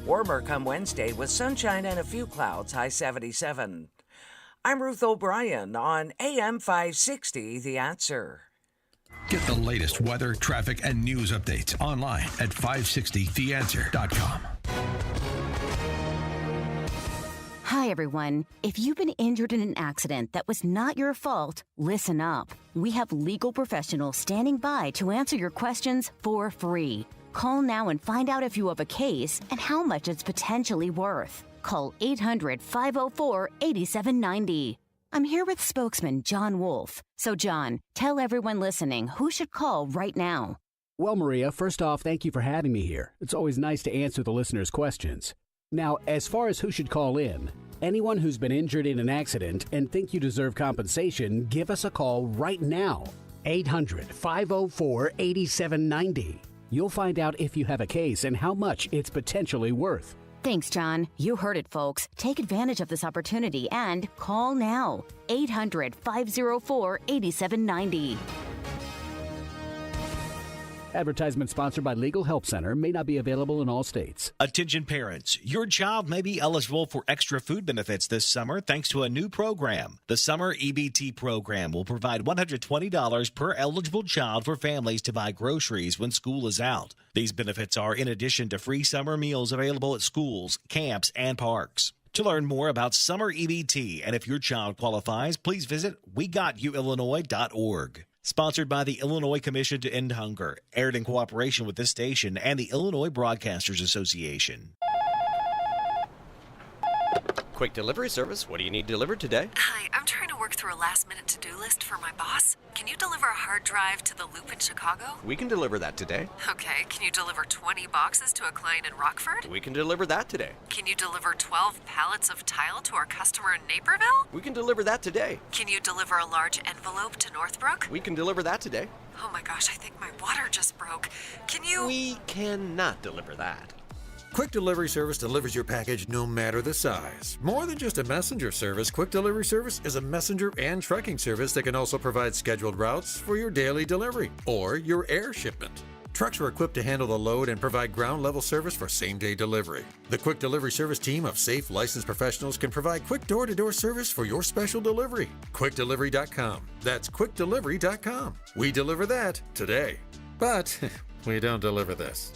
Warmer come Wednesday with sunshine and a few clouds, high 77. I'm Ruth O'Brien on AM 560, The Answer. Get the latest weather, traffic, and news updates online at 560theanswer.com. Hi, everyone. If you've been injured in an accident that was not your fault, listen up. We have legal professionals standing by to answer your questions for free. Call now and find out if you have a case and how much it's potentially worth. Call 800-504-8790. I'm here with spokesman John Wolf. So, John, tell everyone listening who should call right now. Well, Maria, first off, thank you for having me here. It's always nice to answer the listeners' questions. Now, as far as who should call in, anyone who's been injured in an accident and think you deserve compensation, give us a call right now. 800-504-8790. You'll find out if you have a case and how much it's potentially worth. Thanks, John. You heard it, folks. Take advantage of this opportunity and call now. 800-504-8790. Advertisement sponsored by Legal Help Center, may not be available in all states. Attention parents, your child may be eligible for extra food benefits this summer thanks to a new program. The Summer EBT program will provide $120 per eligible child for families to buy groceries when school is out. These benefits are in addition to free summer meals available at schools, camps, and parks. To learn more about Summer EBT and if your child qualifies, please visit WeGotYouIllinois.org. Sponsored by the Illinois Commission to End Hunger, aired in cooperation with this station and the Illinois Broadcasters Association. Quick delivery service. What do you need delivered today? Hi, I'm trying to work through a last-minute to-do list for my boss. Can you deliver a hard drive to the Loop in Chicago? We can deliver that today. Okay, can you deliver 20 boxes to a client in Rockford? We can deliver that today. Can you deliver 12 pallets of tile to our customer in Naperville? We can deliver that today. Can you deliver a large envelope to Northbrook? We can deliver that today. Oh my gosh, I think my water just broke. Can you... We cannot deliver that. Quick Delivery Service delivers your package no matter the size. More than just a messenger service, Quick Delivery Service is a messenger and trucking service that can also provide scheduled routes for your daily delivery or your air shipment. Trucks are equipped to handle the load and provide ground-level service for same-day delivery. The Quick Delivery Service team of safe, licensed professionals can provide quick door-to-door service for your special delivery. QuickDelivery.com. That's QuickDelivery.com. We deliver that today. But we don't deliver this.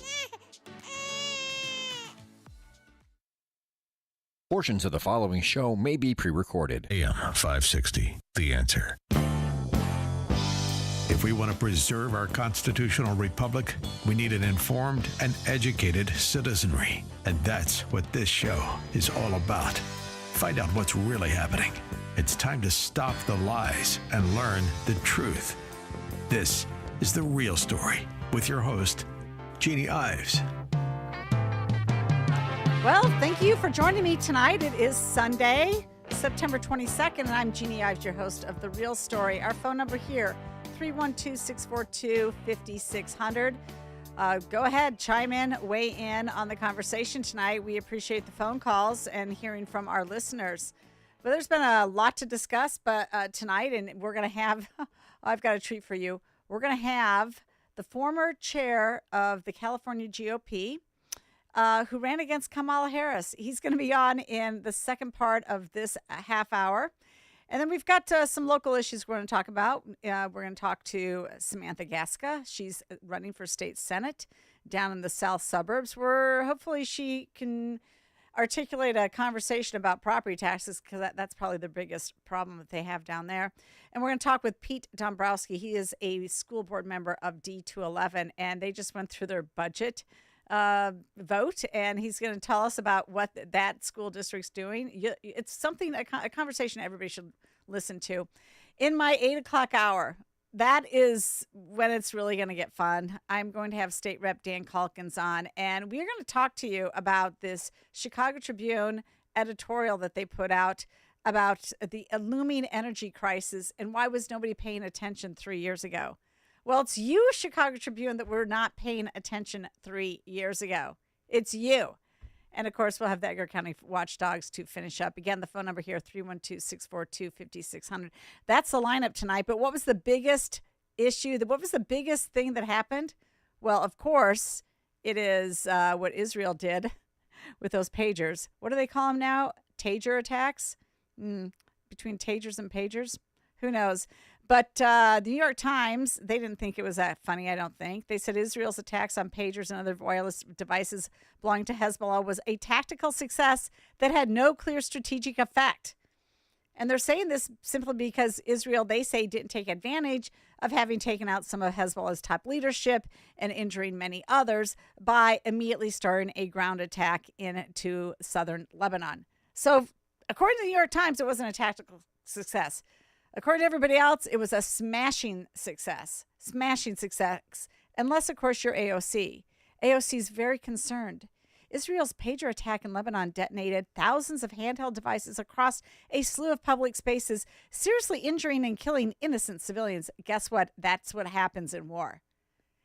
Portions of the following show may be pre-recorded. AM 560, The Answer. If we want to preserve our constitutional republic, we need an informed and educated citizenry. And that's what this show is all about. Find out what's really happening. It's time to stop the lies and learn the truth. This is The Real Story with your host, Jeannie Ives. Well, thank you for joining me tonight. It is Sunday, September 22nd, and I'm Jeannie Ives, your host of The Real Story. Our phone number here, 312-642-5600. Go ahead, chime in, weigh in on the conversation tonight. We appreciate the phone calls and hearing from our listeners. But there's been a lot to discuss tonight, and we're going to have, I've got a treat for you. We're going to have the former chair of the California GOP, who ran against Kamala Harris. He's going to be on in the second part of this half hour. And then we've got some local issues we're going to talk about. We're going to talk to Samantha Gasca. She's running for state senate down in the south suburbs, where hopefully she can articulate a conversation about property taxes, because that's probably the biggest problem that they have down there. And we're going to talk with Pete Dombrowski. He is a school board member of D211, and they just went through their budget vote, and he's going to tell us about what that school district's doing. It's something, a conversation everybody should listen to. In my 8 o'clock hour, that is when it's really going to get fun. I'm going to have State Rep Dan Caulkins on, and we're going to talk to you about this Chicago Tribune editorial that they put out about the looming energy crisis and why was nobody paying attention 3 years ago. Well, it's you, Chicago Tribune, that were not paying attention 3 years ago. It's you. And, of course, we'll have the Edgar County Watchdogs to finish up. Again, the phone number here, 312-642-5600. That's the lineup tonight. But what was the biggest issue? What was the biggest thing that happened? Well, of course, it is what Israel did with those pagers. What do they call them now? Tager attacks? Between tagers and pagers? Who knows? But the New York Times, they didn't think it was that funny, I don't think. They said Israel's attacks on pagers and other wireless devices belonging to Hezbollah was a tactical success that had no clear strategic effect. And they're saying this simply because Israel, they say, didn't take advantage of having taken out some of Hezbollah's top leadership and injuring many others by immediately starting a ground attack into southern Lebanon. So according to the New York Times, it wasn't a tactical success. According to everybody else, it was a smashing success. Smashing success. Unless, of course, you're AOC. AOC is very concerned. Israel's pager attack in Lebanon detonated thousands of handheld devices across a slew of public spaces, seriously injuring and killing innocent civilians. Guess what? That's what happens in war.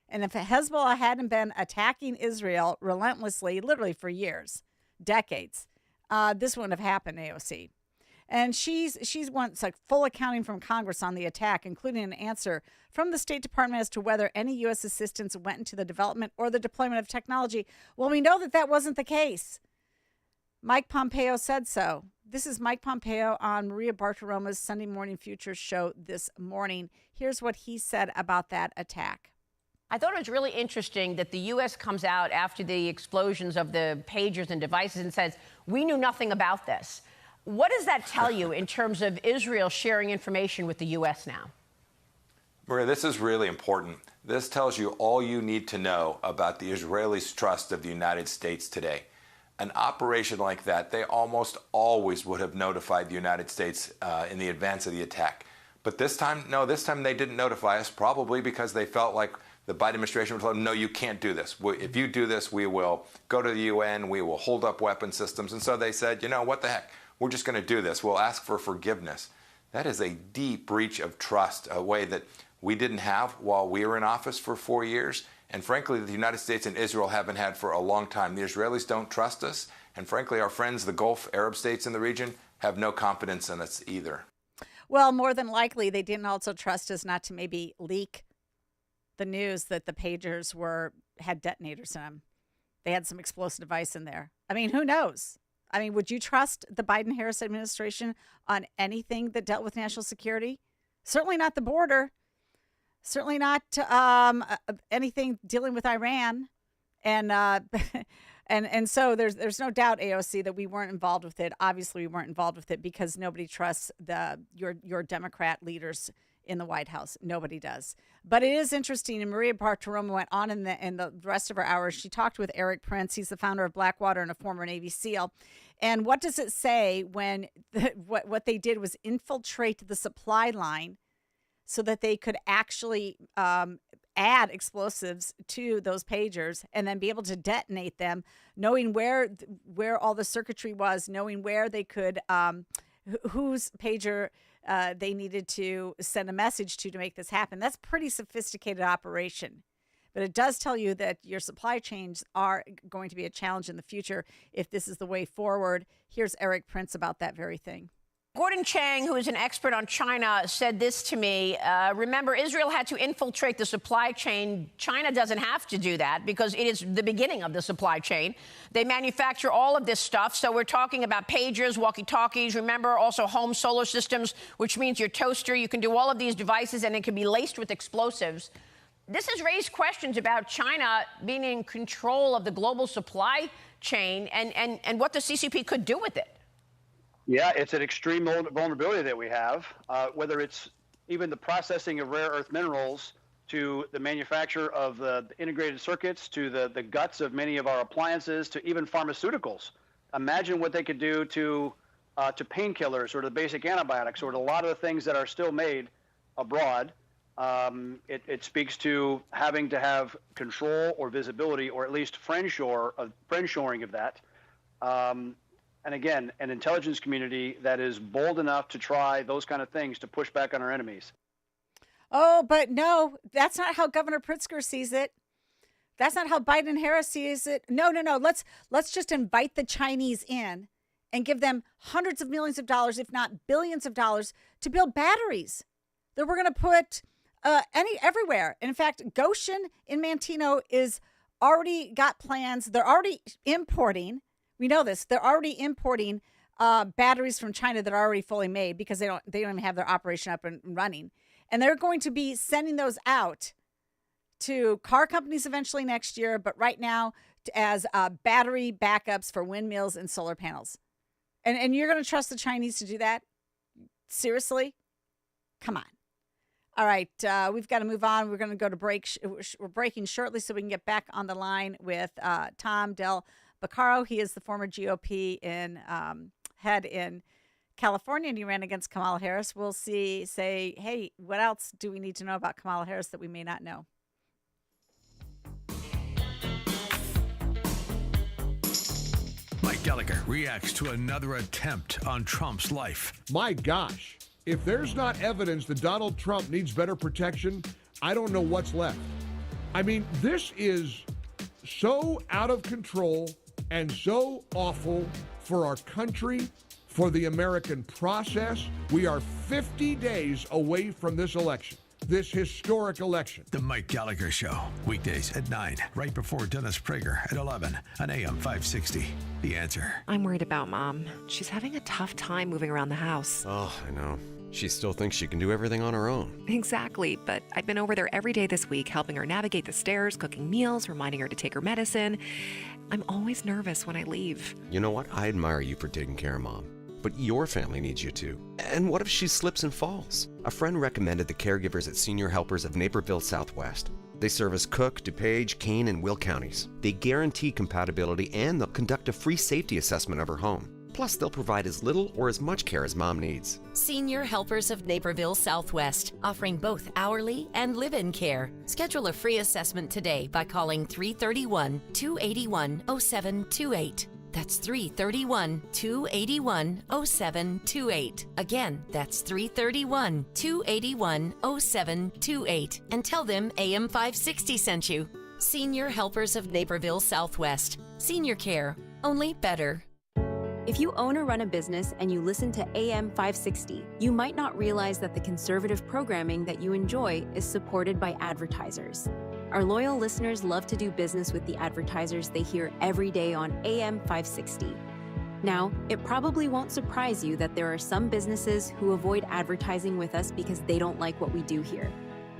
And if Hezbollah hadn't been attacking Israel relentlessly, literally for years, decades, this wouldn't have happened, AOC. And she wants like full accounting from Congress on the attack, including an answer from the State Department as to whether any U.S. assistance went into the development or the deployment of technology. Well, we know that wasn't the case. Mike Pompeo said so. This is Mike Pompeo on Maria Bartiromo's Sunday Morning Futures show this morning. Here's what he said about that attack. I thought it was really interesting that the U.S. comes out after the explosions of the pagers and devices and says, we knew nothing about this. What does that tell you in terms of Israel sharing information with the U.S. now? Maria, this is really important. This tells you all you need to know about the Israelis' trust of the United States today. An operation like that, they almost always would have notified the United States in the advance of the attack. But this time, no, this time they didn't notify us, probably because they felt like the Biden administration would tell them, no, you can't do this. If you do this, we will go to the UN, we will hold up weapon systems. And so they said, you know, what the heck? We're just going to do this. We'll ask for forgiveness. That is a deep breach of trust, a way that we didn't have while we were in office for 4 years. And frankly, the United States and Israel haven't had for a long time. The Israelis don't trust us. And frankly, our friends, the Gulf Arab states in the region, have no confidence in us either. Well, more than likely, they didn't also trust us not to maybe leak the news that the pagers had detonators in them. They had some explosive device in there. I mean, who knows? I mean, would you trust the Biden-Harris administration on anything that dealt with national security? Certainly not the border. Certainly not anything dealing with Iran. And and so there's no doubt, AOC, that we weren't involved with it. Obviously, we weren't involved with it because nobody trusts your Democrat leaders in the White House. Nobody does. But it is interesting, and Maria Bartiromo went on in the rest of her hours. She talked with Eric Prince. He's the founder of Blackwater and a former Navy SEAL. And what does it say when what they did was infiltrate the supply line so that they could actually add explosives to those pagers and then be able to detonate them, knowing where all the circuitry was, knowing where they could, whose pager they needed to send a message to make this happen. That's a pretty sophisticated operation. But it does tell you that your supply chains are going to be a challenge in the future if this is the way forward. Here's Eric Prince about that very thing. Gordon Chang, who is an expert on China, said this to me. Remember, Israel had to infiltrate the supply chain. China doesn't have to do that because it is the beginning of the supply chain. They manufacture all of this stuff. So we're talking about pagers, walkie-talkies. Remember, also home solar systems, which means your toaster. You can do all of these devices, and it can be laced with explosives. This has raised questions about China being in control of the global supply chain and what the CCP could do with it. Yeah, it's an extreme vulnerability that we have, whether it's even the processing of rare earth minerals to the manufacture of the integrated circuits to the guts of many of our appliances to even pharmaceuticals. Imagine what they could do to painkillers or to basic antibiotics or to a lot of the things that are still made abroad. It speaks to having to have control or visibility or at least friendshoring of that. And again, an intelligence community that is bold enough to try those kind of things to push back on our enemies. Oh, but no, that's not how Governor Pritzker sees it. That's not how Biden-Harris sees it. No. Let's just invite the Chinese in and give them hundreds of millions of dollars, if not billions of dollars, to build batteries that we're going to put everywhere. In fact, Goshen in Manteno is already got plans. They're already importing. We know this. They're already importing batteries from China that are already fully made because they don't even have their operation up and running. And they're going to be sending those out to car companies eventually next year, but right now as battery backups for windmills and solar panels. And you're going to trust the Chinese to do that? Seriously? Come on. All right, we've got to move on. We're going to go to break. We're breaking shortly so we can get back on the line with Tom Del Beccaro. He is the former GOP head in California, and he ran against Kamala Harris. We'll say, hey, what else do we need to know about Kamala Harris that we may not know? Mike Gallagher reacts to another attempt on Trump's life. My gosh, if there's not evidence that Donald Trump needs better protection, I don't know what's left. I mean, this is so out of control and so awful for our country, for the American process. We are 50 days away from this election, this historic election. The Mike Gallagher Show, weekdays at 9, right before Dennis Prager at 11 on AM 560. The Answer. I'm worried about Mom. She's having a tough time moving around the house. Oh, I know. She still thinks she can do everything on her own. Exactly, but I've been over there every day this week, helping her navigate the stairs, cooking meals, reminding her to take her medicine. I'm always nervous when I leave. You know what? I admire you for taking care of Mom. But your family needs you too. And what if she slips and falls? A friend recommended the caregivers at Senior Helpers of Naperville Southwest. They service Cook, DuPage, Kane, and Will counties. They guarantee compatibility and they'll conduct a free safety assessment of her home. Plus, they'll provide as little or as much care as Mom needs. Senior Helpers of Naperville Southwest, offering both hourly and live-in care. Schedule a free assessment today by calling 331-281-0728. That's 331-281-0728. Again, that's 331-281-0728. And tell them AM 560 sent you. Senior Helpers of Naperville Southwest. Senior care, only better. If you own or run a business and you listen to AM 560, you might not realize that the conservative programming that you enjoy is supported by advertisers. Our loyal listeners love to do business with the advertisers they hear every day on AM 560. Now, it probably won't surprise you that there are some businesses who avoid advertising with us because they don't like what we do here.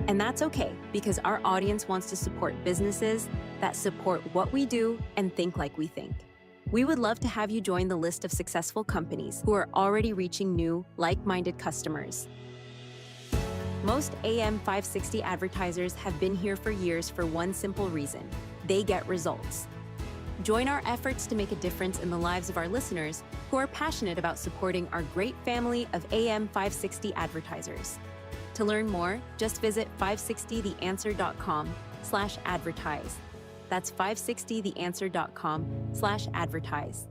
And that's okay, because our audience wants to support businesses that support what we do and think like we think. We would love to have you join the list of successful companies who are already reaching new, like-minded customers. Most AM 560 advertisers have been here for years for one simple reason: they get results. Join our efforts to make a difference in the lives of our listeners who are passionate about supporting our great family of AM 560 advertisers. To learn more, just visit 560theanswer.com/advertise. That's 560theanswer.com/advertise.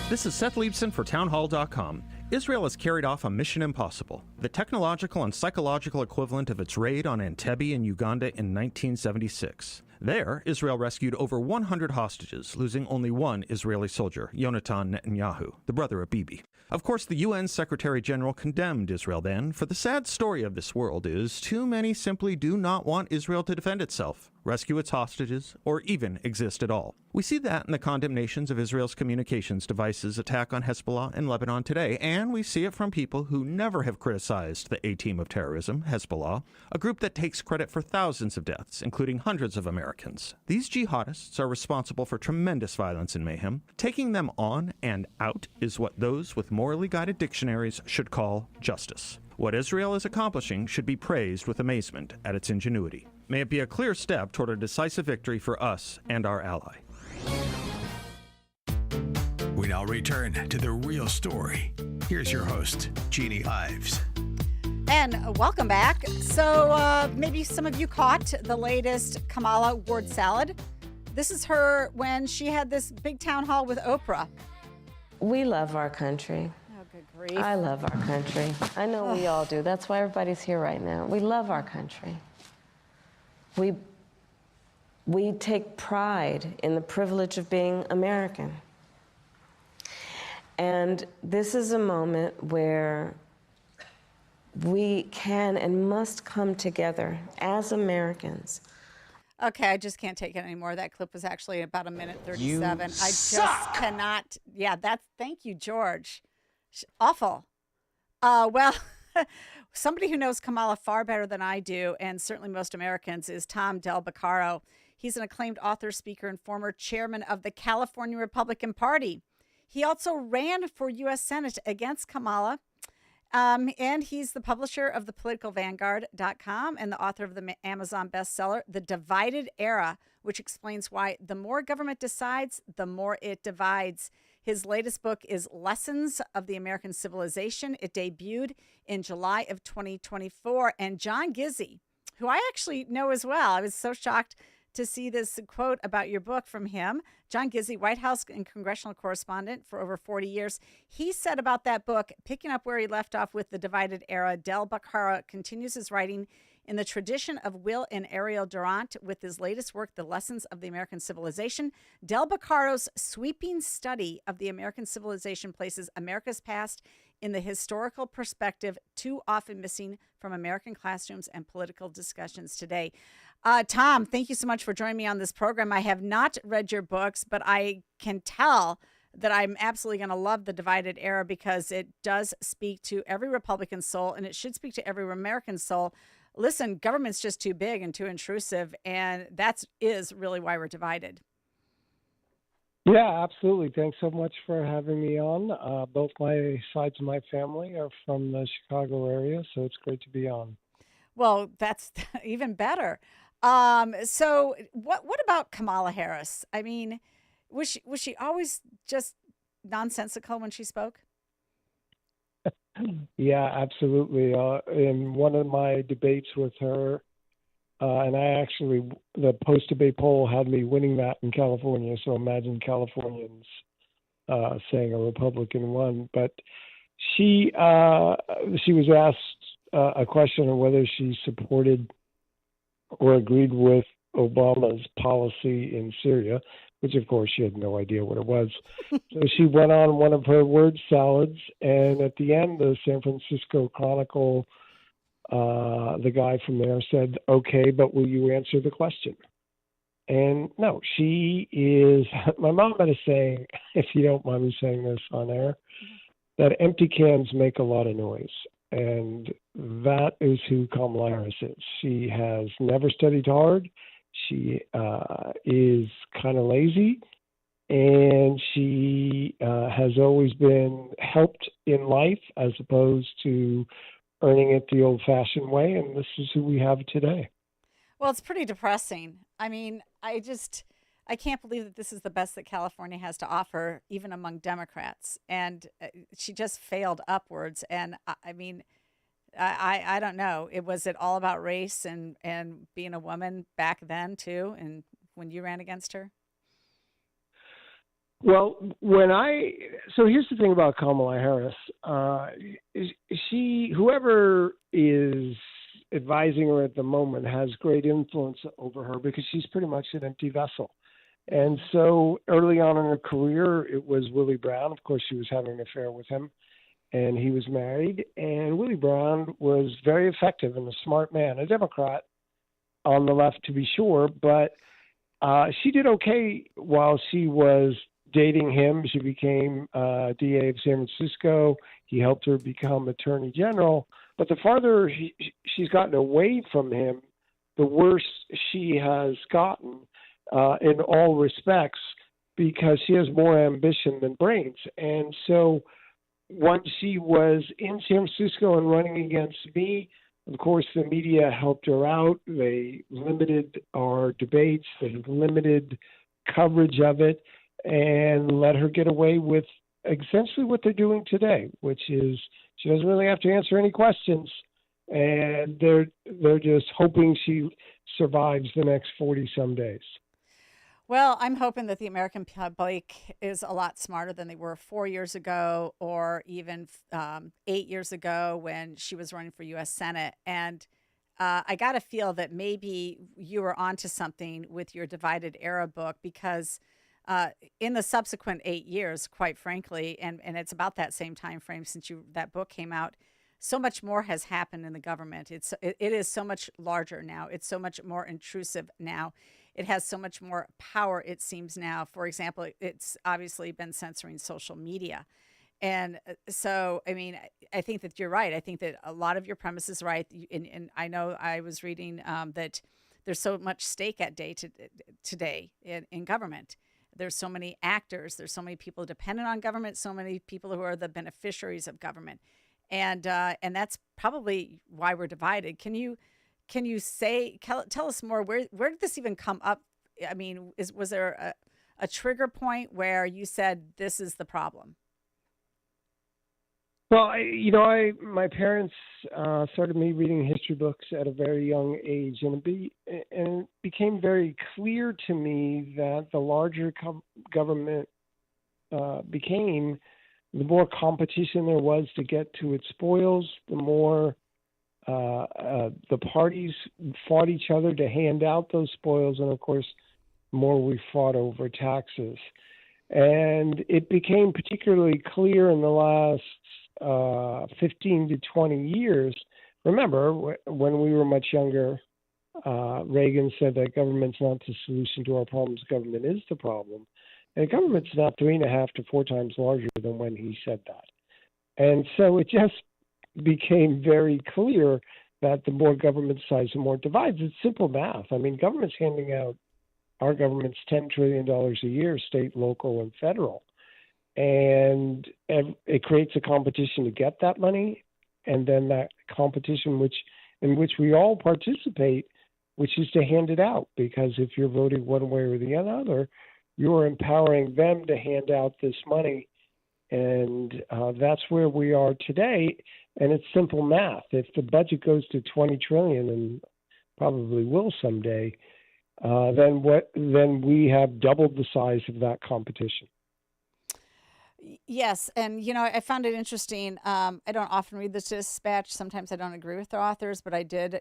This is Seth Leibson for townhall.com. Israel has carried off a mission impossible, the technological and psychological equivalent of its raid on Entebbe in Uganda in 1976. There, Israel rescued over 100 hostages, losing only one Israeli soldier, Yonatan Netanyahu, the brother of Bibi. Of course, the UN Secretary General condemned Israel then, for the sad story of this world is too many simply do not want Israel to defend itself, rescue its hostages, or even exist at all. We see that in the condemnations of Israel's communications devices' attack on Hezbollah in Lebanon today, and we see it from people who never have criticized the A-team of terrorism, Hezbollah, a group that takes credit for thousands of deaths, including hundreds of Americans. These jihadists are responsible for tremendous violence and mayhem. Taking them on and out is what those with morally guided dictionaries should call justice. What Israel is accomplishing should be praised with amazement at its ingenuity. May it be a clear step toward a decisive victory for us and our ally. We now return to the real story. Here's your host, Jeannie Ives. And welcome back. So maybe some of you caught the latest Kamala word salad. This is her when she had this big town hall with Oprah. We love our country. Oh, good grief. I love our country. I know we all do. That's why everybody's here right now. We love our country. We take pride in the privilege of being American. And this is a moment where we can and must come together as Americans. Okay, I just can't take it anymore. That clip was actually about a minute 37. You I just suck! cannot. Yeah, thank you, George. Awful. Well, somebody who knows Kamala far better than I do, and certainly most Americans, is Tom Del Beccaro. He's an acclaimed author, speaker, and former chairman of the California Republican Party. He also ran for U.S. Senate against Kamala. And he's the publisher of thepoliticalvanguard.com and the author of the Amazon bestseller, The Divided Era, which explains why the more government decides, the more it divides. His latest book is Lessons of the American Civilization. It debuted in July of 2024. And John Gizzi, who I actually know as well, I was so shocked to see this quote about your book from him. John Gizzi, White House and congressional correspondent for over 40 years. He said about that book, picking up where he left off with The Divided Era, Del Beccaro continues his writing in the tradition of Will and Ariel Durant with his latest work, The Lessons of the American Civilization. Del Beccaro's sweeping study of the American civilization places America's past in the historical perspective too often missing from American classrooms and political discussions today. Tom, thank you so much for joining me on this program. I have not read your books, but I can tell that I'm absolutely going to love The Divided Era because it does speak to every Republican soul, and it should speak to every American soul. Listen, government's just too big and too intrusive, and that is really why we're divided. Yeah, absolutely. Thanks so much for having me on. Both my sides of my family are from the Chicago area, so it's great to be on. Well, that's even better. So what about Kamala Harris? I mean, was she always just nonsensical when she spoke? Yeah, absolutely. In one of my debates with her, and the post-debate poll had me winning that in California, so imagine Californians saying a Republican won. But she was asked a question of whether she supported or agreed with Obama's policy in Syria, which of course she had no idea what it was. So she went on one of her word salads, and at the end, the San Francisco Chronicle, the guy from there said, "Okay, but will you answer the question?" And no, she is, my mom had a saying, if you don't mind me saying this on air, that empty cans make a lot of noise. And that is who Kamala Harris is. She has never studied hard. She is kind of lazy. And she has always been helped in life as opposed to earning it the old-fashioned way. And this is who we have today. Well, it's pretty depressing. I mean, I can't believe that this is the best that California has to offer, even among Democrats. And she just failed upwards. And I mean, I don't know. Was it all about race and being a woman back then too? And when you ran against her? Well, so here's the thing about Kamala Harris. Whoever is advising her at the moment has great influence over her because she's pretty much an empty vessel. And so early on in her career, it was Willie Brown. Of course, she was having an affair with him, and he was married. And Willie Brown was very effective and a smart man, a Democrat on the left to be sure, but she did okay while she was dating him. She became DA of San Francisco. He helped her become Attorney General. But the farther she's gotten away from him, the worse she has gotten in all respects because she has more ambition than brains. And so once she was in San Francisco and running against me, of course, the media helped her out. They limited our debates. They limited coverage of it and let her get away with essentially what they're doing today, which is she doesn't really have to answer any questions, and they're just hoping she survives the next 40-some days. Well, I'm hoping that the American public is a lot smarter than they were 4 years ago or even 8 years ago when she was running for U.S. Senate. And I got to feel that maybe you were onto something with your Divided Era book because in the subsequent 8 years, quite frankly, and it's about that same time frame since that book came out, so much more has happened in the government. It is so much larger now. It's so much more intrusive now. It has so much more power, it seems now. For example, it's obviously been censoring social media. And so, I mean, I think that you're right. I think that a lot of your premise is right. And I know I was reading that there's so much stake at today in government. There's so many actors. There's so many people dependent on government, so many people who are the beneficiaries of government. And that's probably why we're divided. Can you tell us more? Where did this even come up? I mean, was there a trigger point where you said this is the problem? Well, my parents started me reading history books at a very young age, and it became very clear to me that the larger government became, the more competition there was to get to its spoils, the more the parties fought each other to hand out those spoils, and of course, the more we fought over taxes. And it became particularly clear in the last 15 to 20 years. Remember, when we were much younger, Reagan said that government's not the solution to our problems, government is the problem. And government's now 3.5 to 4 times larger than when he said that. And so it just became very clear that the more government size, the more it divides. It's simple math. I mean, government's handing out, our government's $10 trillion a year, state, local, and federal. And it creates a competition to get that money, and then that competition in which we all participate, which is to hand it out. Because if you're voting one way or the other, you're empowering them to hand out this money. And that's where we are today. And it's simple math. If the budget goes to $20 trillion, and probably will someday, then we have doubled the size of that competition. Yes, and I found it interesting. I don't often read this dispatch. Sometimes I don't agree with the authors, but I did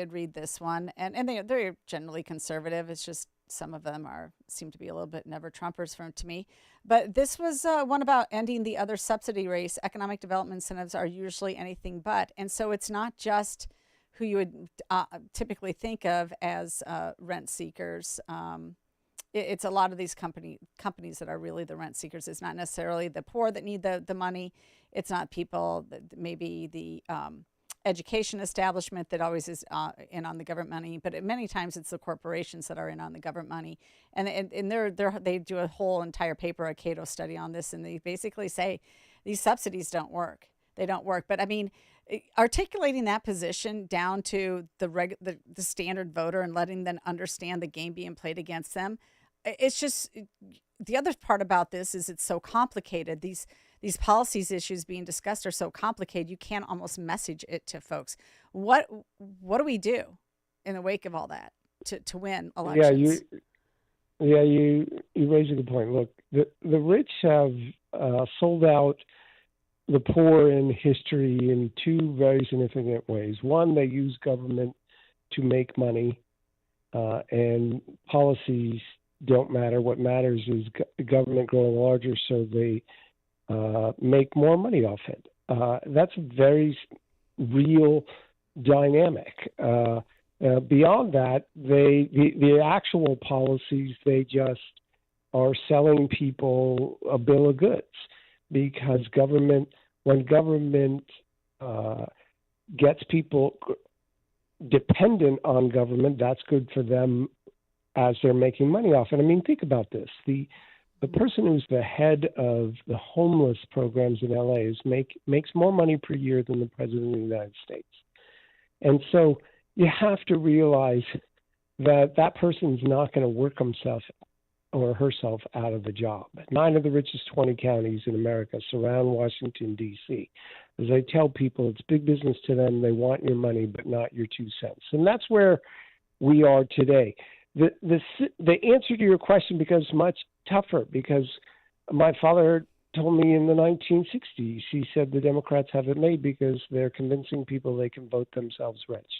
read this one, and they're generally conservative. It's just some of them seem to be a little bit never Trumpers to me. But this was one about ending the other subsidy race. Economic development incentives are usually anything but, and so it's not just who you would typically think of as rent seekers. It's a lot of these companies that are really the rent seekers. It's not necessarily the poor that need the money. It's not people that maybe the education establishment that always is in on the government money, but many times it's the corporations that are in on the government money. And they do a whole entire paper, a Cato study on this, and they basically say these subsidies don't work. They don't work. But I mean, articulating that position down to the standard voter and letting them understand the game being played against them, it's just, the other part about this is it's so complicated. These policies issues being discussed are so complicated, you can't almost message it to folks. What do we do in the wake of all that to win elections? You raise a good point. Look, the rich have sold out the poor in history in 2 very significant ways. One, they use government to make money, and policies don't matter. What matters is government growing larger, so they make more money off it. That's a very real dynamic. Beyond that, the actual policies, they just are selling people a bill of goods, because when government gets people dependent on government, that's good for them as they're making money off it. I mean, think about this. The person who's the head of the homeless programs in LA makes more money per year than the president of the United States. And so you have to realize that person's not going to work himself or herself out of the job. 9 of the richest 20 counties in America surround Washington, D.C. As I tell people, it's big business to them. They want your money, but not your 2 cents. And that's where we are today. The answer to your question becomes much tougher, because my father told me in the 1960s, he said the Democrats have it made because they're convincing people they can vote themselves rich.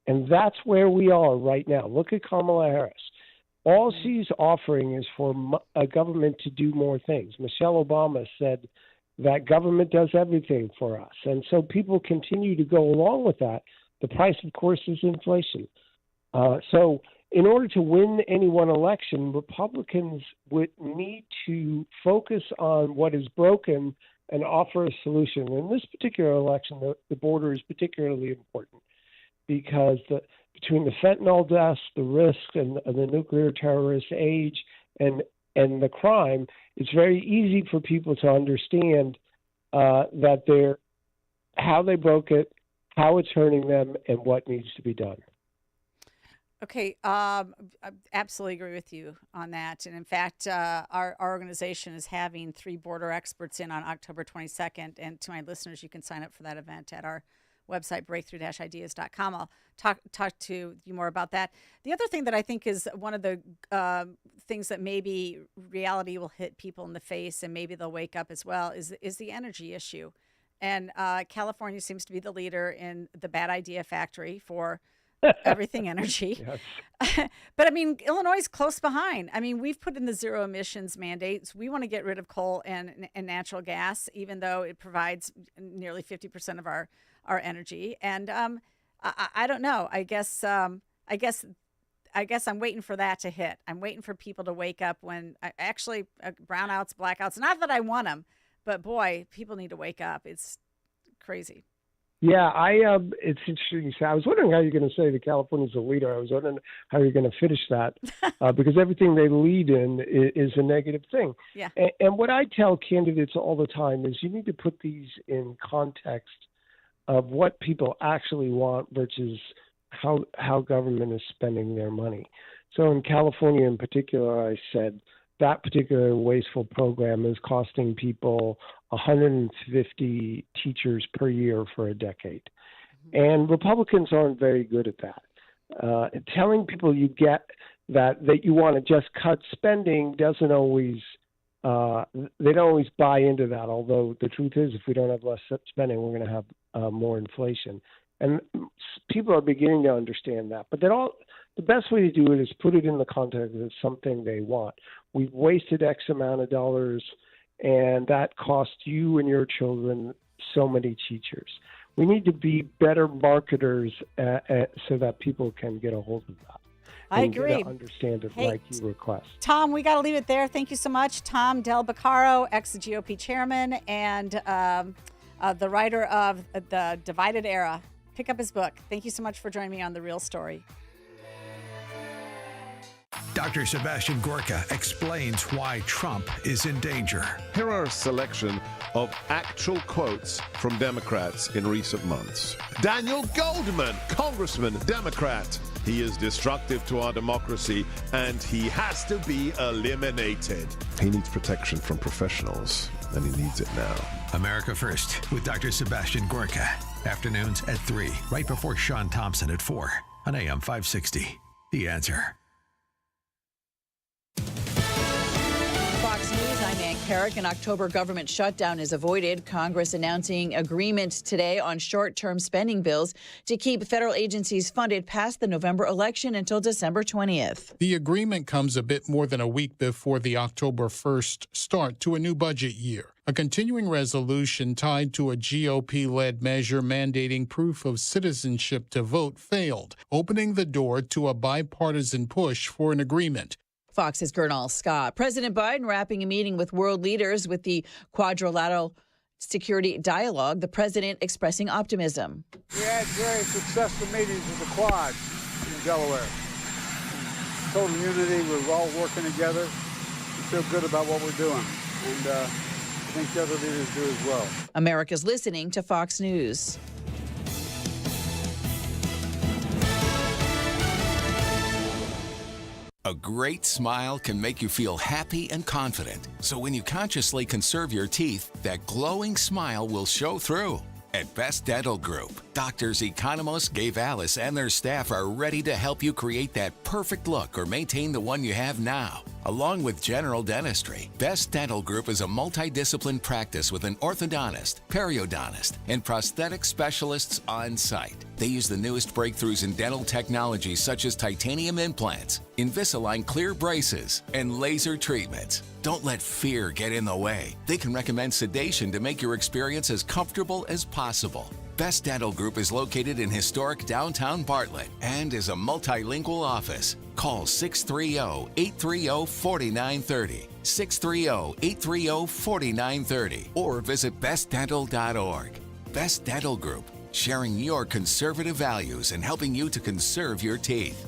And that's where we are right now. Look at Kamala Harris. All she's offering is for a government to do more things. Michelle Obama said that government does everything for us. And so people continue to go along with that. The price, of course, is inflation. So in order to win any one election, Republicans would need to focus on what is broken and offer a solution. In this particular election, the border is particularly important because between the fentanyl deaths, the risk, and the nuclear terrorist age, and the crime, it's very easy for people to understand that how they broke it, how it's hurting them, and what needs to be done. Okay, I absolutely agree with you on that. And in fact, our organization is having 3 border experts in on October 22nd. And to my listeners, you can sign up for that event at our website, breakthrough-ideas.com. I'll talk to you more about that. The other thing that I think is one of the things that maybe reality will hit people in the face and maybe they'll wake up as well is the energy issue. And California seems to be the leader in the bad idea factory for everything energy. Yes. But I mean, Illinois is close behind. I mean, we've put in the zero emissions mandates. We want to get rid of coal and natural gas, even though it provides nearly 50% of our energy. And I don't know. I guess I'm waiting for that to hit. I'm waiting for people to wake up when brownouts, blackouts, not that I want them, but boy, people need to wake up. It's crazy. Yeah, it's interesting. I was wondering how you're going to say that California's a leader. I was wondering how you're going to finish that because everything they lead in is a negative thing. Yeah. And what I tell candidates all the time is you need to put these in context of what people actually want versus how government is spending their money. So in California in particular, I said that particular wasteful program is costing people 150 teachers per year for a decade. And Republicans aren't very good at that. Telling people you get that you want to just cut spending doesn't always, they don't always buy into that. Although the truth is, if we don't have less spending, we're going to have more inflation. And people are beginning to understand that. But the best way to do it is put it in the context of something they want. We've wasted X amount of dollars, and that cost you and your children so many teachers. We need to be better marketers so that people can get a hold of that. I agree. Understand it like you request. Tom, we got to leave it there. Thank you so much. Tom Del Beccaro, ex-GOP chairman and the writer of The Divided Era. Pick up his book. Thank you so much for joining me on The Real Story. Dr. Sebastian Gorka explains why Trump is in danger. Here are a selection of actual quotes from Democrats in recent months. Daniel Goldman, Congressman, Democrat. He is destructive to our democracy, and he has to be eliminated. He needs protection from professionals, and he needs it now. America First with Dr. Sebastian Gorka. Afternoons at 3, right before Sean Thompson at 4 on AM 560. The Answer. Fox News, I'm Ann Carrick. An October government shutdown is avoided. Congress announcing agreement today on short-term spending bills to keep federal agencies funded past the November election until December 20th. The agreement comes a bit more than a week before the October 1st start to a new budget year. A continuing resolution tied to a GOP-led measure mandating proof of citizenship to vote failed, opening the door to a bipartisan push for an agreement. Fox's Gernal Scott. President Biden wrapping a meeting with world leaders with the Quadrilateral Security Dialogue, the president expressing optimism. We had very successful meetings with the Quad in Delaware. Total unity, we're all working together. We feel good about what we're doing. And I think the other leaders do as well. America's listening to Fox News. A great smile can make you feel happy and confident. So when you consciously conserve your teeth, that glowing smile will show through. At Best Dental Group, doctors Economos, Gave Alice, and their staff are ready to help you create that perfect look or maintain the one you have now. Along with general dentistry, Best Dental Group is a multidiscipline practice with an orthodontist, periodontist, and prosthetic specialists on site. They use the newest breakthroughs in dental technology such as titanium implants, Invisalign clear braces, and laser treatments. Don't let fear get in the way. They can recommend sedation to make your experience as comfortable as possible. Best Dental Group is located in historic downtown Bartlett and is a multilingual office. Call 630-830-4930, 630-830-4930, or visit bestdental.org. Best Dental Group, sharing your conservative values and helping you to conserve your teeth.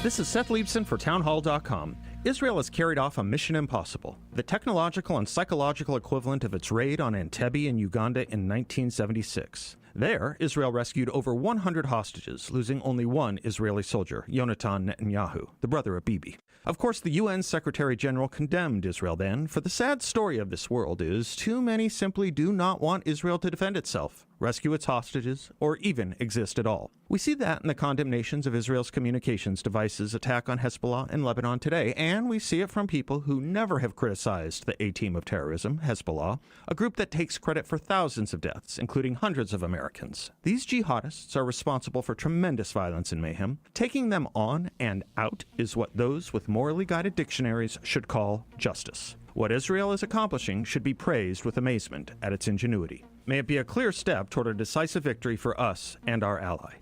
This is Seth Leibson for townhall.com. Israel has carried off a mission impossible, the technological and psychological equivalent of its raid on Entebbe in Uganda in 1976. There, Israel rescued over 100 hostages, losing only one Israeli soldier, Yonatan Netanyahu, the brother of Bibi. Of course, the UN Secretary General condemned Israel then, for the sad story of this world is too many simply do not want Israel to defend itself, rescue its hostages, or even exist at all. We see that in the condemnations of Israel's communications devices' attack on Hezbollah in Lebanon today, and we see it from people who never have criticized the A-team of terrorism, Hezbollah, a group that takes credit for thousands of deaths, including hundreds of Americans. These jihadists are responsible for tremendous violence and mayhem. Taking them on and out is what those with morally guided dictionaries should call justice. What Israel is accomplishing should be praised with amazement at its ingenuity. May it be a clear step toward a decisive victory for us and our ally.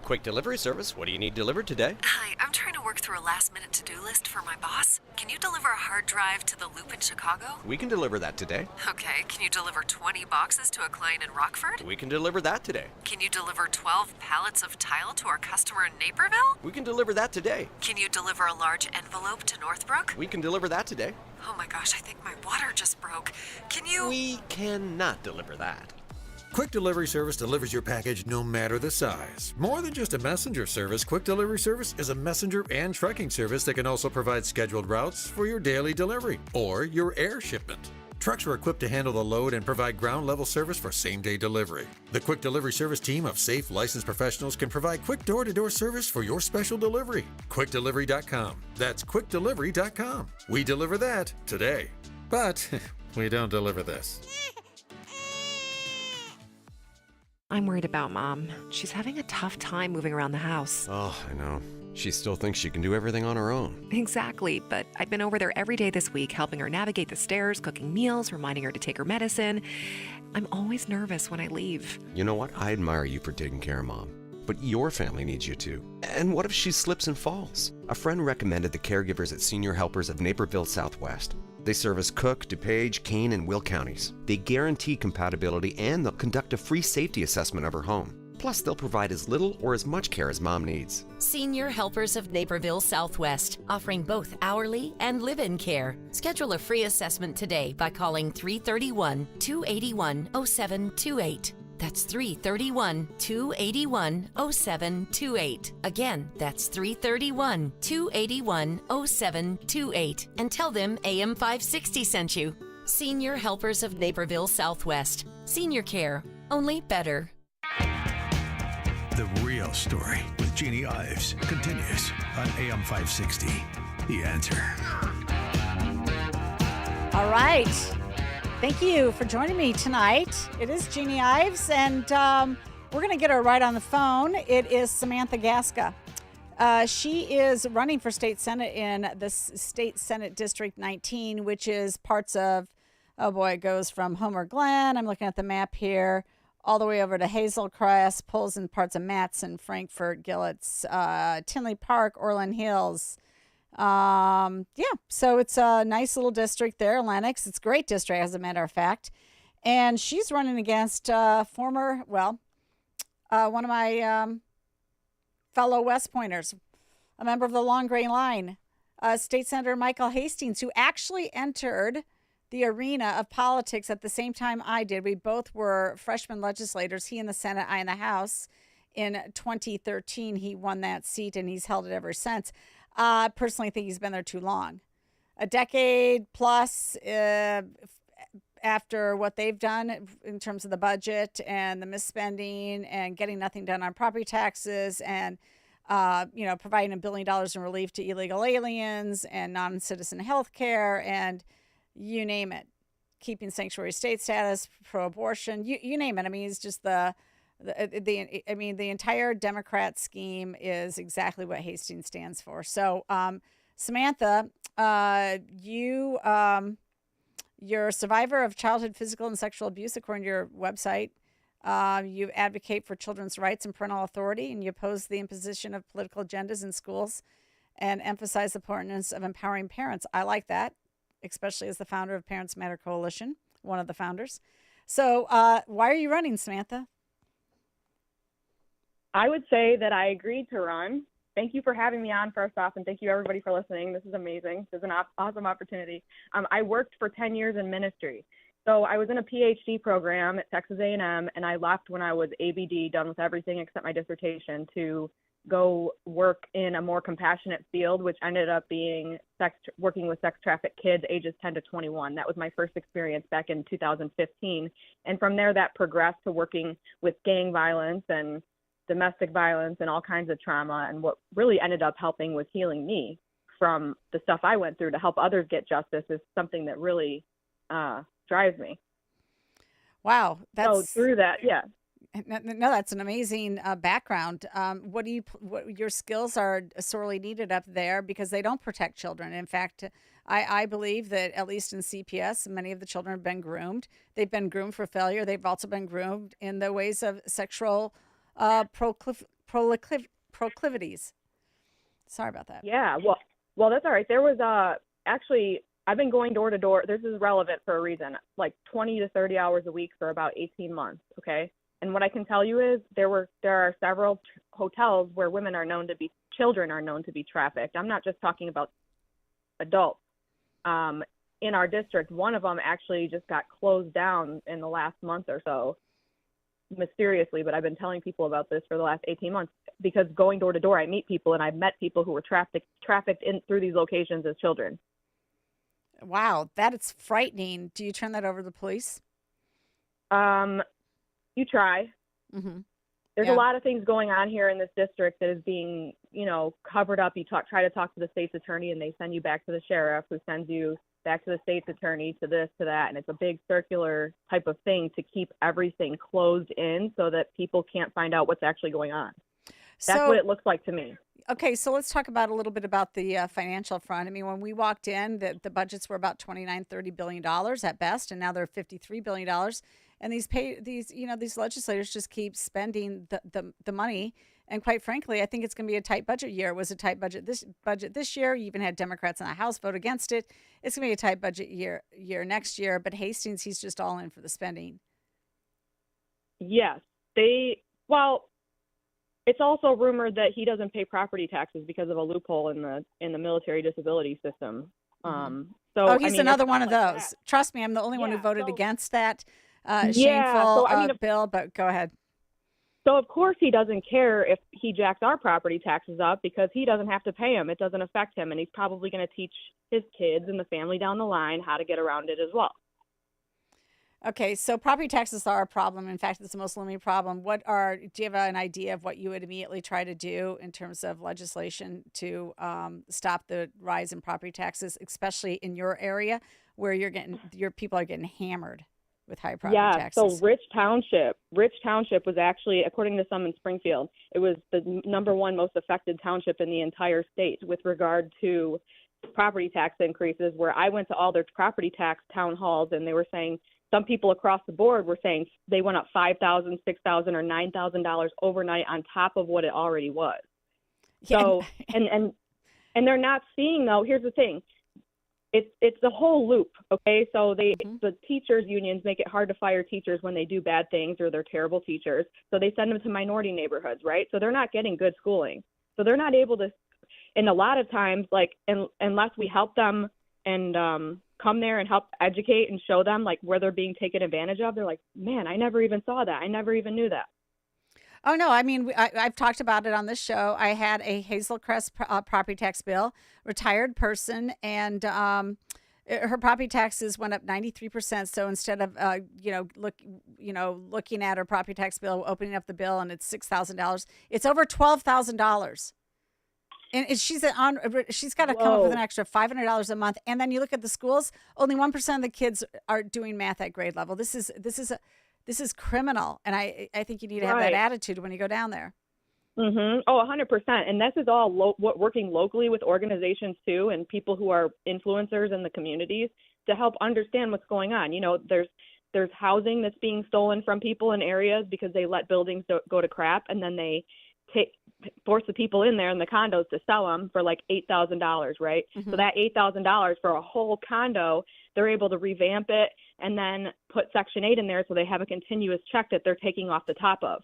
Quick delivery service. What do you need delivered today? Hi, I'm trying to work through a last-minute to-do list for my boss. Can you deliver a hard drive to the Loop in Chicago? We can deliver that today. Okay, can you deliver 20 boxes to a client in Rockford? We can deliver that today. Can you deliver 12 pallets of tile to our customer in Naperville? We can deliver that today. Can you deliver a large envelope to Northbrook? We can deliver that today. Oh my gosh, I think my water just broke. Can you... We cannot deliver that. Quick Delivery Service delivers your package no matter the size. More than just a messenger service, Quick Delivery Service is a messenger and trucking service that can also provide scheduled routes for your daily delivery or your air shipment. Trucks are equipped to handle the load and provide ground-level service for same-day delivery. The Quick Delivery Service team of safe, licensed professionals can provide quick door-to-door service for your special delivery. QuickDelivery.com. That's QuickDelivery.com. We deliver that today. But we don't deliver this. I'm worried about Mom. She's having a tough time moving around the house. Oh, I know. She still thinks she can do everything on her own. Exactly, but I've been over there every day this week, helping her navigate the stairs, cooking meals, reminding her to take her medicine. I'm always nervous when I leave. You know what? I admire you for taking care of Mom. But your family needs you too. And what if she slips and falls? A friend recommended the caregivers at Senior Helpers of Naperville Southwest. They service Cook, DuPage, Kane, and Will counties. They guarantee compatibility and they'll conduct a free safety assessment of her home. Plus, they'll provide as little or as much care as Mom needs. Senior Helpers of Naperville Southwest, offering both hourly and live-in care. Schedule a free assessment today by calling 331-281-0728. That's 331-281-0728. Again, that's 331-281-0728. And tell them AM 560 sent you. Senior Helpers of Naperville Southwest. Senior care, only better. The Real Story with Jeannie Ives continues on AM 560. The Answer. All right. Thank you for joining me tonight. It is Jeannie Ives, and we're going to get her right on the phone. It is Samantha Gasca. She is running for state senate in the State Senate District 19, which is parts of, oh boy, it goes from Homer Glen. I'm looking at the map here, all the way over to Hazel Crest, pulls in parts of Matson, Frankfort, Gillets, Tinley Park, Orland Hills. So it's a nice little district there, Lenox. It's a great district, as a matter of fact. And she's running against one of my fellow West Pointers, a member of the Long Gray Line, State Senator Michael Hastings, who actually entered the arena of politics at the same time I did. We both were freshman legislators, he in the Senate, I in the House. In 2013, he won that seat, and he's held it ever since. I personally think he's been there too long. A decade plus after what they've done in terms of the budget and the misspending and getting nothing done on property taxes and, providing $1 billion in relief to illegal aliens and non-citizen health care and, you name it, keeping sanctuary state status, pro-abortion, you name it. I mean, it's just the entire Democrat scheme is exactly what Hastings stands for. So, Samantha, you're a survivor of childhood physical and sexual abuse, according to your website. You advocate for children's rights and parental authority, and you oppose the imposition of political agendas in schools and emphasize the importance of empowering parents. I like that, especially as the founder of Parents Matter Coalition, one of the founders. So why are you running, Samantha? I would say that I agreed to run. Thank you for having me on, first off, and thank you, everybody, for listening. This is amazing. This is an awesome opportunity. I worked for 10 years in ministry. So I was in a PhD program at Texas A&M, and I left when I was ABD, done with everything except my dissertation, to go work in a more compassionate field, which ended up being working with sex trafficked kids ages 10 to 21. That was my first experience back in 2015. And from there, that progressed to working with gang violence and domestic violence and all kinds of trauma. And what really ended up helping was healing me from the stuff I went through to help others get justice is something that really drives me. Wow. So through that, yeah. No, that's an amazing background. What your skills are sorely needed up there because they don't protect children. In fact, I believe that at least in CPS, many of the children have been groomed. They've been groomed for failure. They've also been groomed in the ways of sexual proclivities. Sorry about that. Yeah, well, that's all right. There was actually, I've been going door to door. This is relevant for a reason, like 20 to 30 hours a week for about 18 months. Okay. And what I can tell you is there are several hotels where children are known to be trafficked. I'm not just talking about adults. In our district, one of them actually just got closed down in the last month or so, mysteriously, but I've been telling people about this for the last 18 months because going door to door, I meet people, and I've met people who were trafficked in through these locations as children. Wow, that is frightening. Do you turn that over to the police? You try. Mm-hmm. There's a lot of things going on here in this district that is being, covered up. You try to talk to the state's attorney, and they send you back to the sheriff, who sends you back to the state's attorney, to this, to that. And it's a big circular type of thing to keep everything closed in so that people can't find out what's actually going on. That's what it looks like to me. Okay, so let's talk about a little bit about the financial front. I mean, when we walked in, the budgets were about $29-30 billion at best, and now they're $53 billion. And these legislators just keep spending the money. And quite frankly, I think it's going to be a tight budget year. It was a tight budget this year. You even had Democrats in the House vote against it. It's going to be a tight budget year next year. But Hastings, he's just all in for the spending. Yes, it's also rumored that he doesn't pay property taxes because of a loophole in the military disability system. He's another one of those. Trust me, I'm the only one who voted against that shameful bill. But go ahead. So of course he doesn't care if he jacks our property taxes up because he doesn't have to pay them. It doesn't affect him, and he's probably going to teach his kids and the family down the line how to get around it as well. Okay, so property taxes are a problem. In fact, it's the most looming problem. Do you have an idea of what you would immediately try to do in terms of legislation to stop the rise in property taxes, especially in your area where your people are getting hammered with high property taxes? So Rich Township was actually, according to some in Springfield, it was the number one most affected township in the entire state with regard to property tax increases, where I went to all their property tax town halls, and they were saying, some people across the board were saying they went up $5,000, $6,000, or $9,000 overnight on top of what it already was. So, and they're not seeing, though, here's the thing. It's the whole loop, okay? So the teachers unions make it hard to fire teachers when they do bad things or they're terrible teachers. So they send them to minority neighborhoods, right? So they're not getting good schooling. So they're not able to, and a lot of times, unless we help them and come there and help educate and show them where they're being taken advantage of, they're like, man, I never even saw that. I never even knew that. Oh, no. I mean, I've talked about it on this show. I had a Hazel Crest property tax bill, retired person, and her property taxes went up 93%. So instead of, looking at her property tax bill, opening up the bill, and it's $6,000, it's over $12,000. And she's got to come up with an extra $500 a month. And then you look at the schools, only 1% of the kids are doing math at grade level. This is criminal. And I think you need to have that attitude when you go down there. Mm-hmm. Oh, 100%. And this is all working locally with organizations too, and people who are influencers in the communities to help understand what's going on. You know, there's housing that's being stolen from people in areas because they let buildings go to crap, and then they force the people in there in the condos to sell them for like $8,000, right? Mm-hmm. So that $8,000 for a whole condo, they're able to revamp it and then put Section 8 in there so they have a continuous check that they're taking off the top of.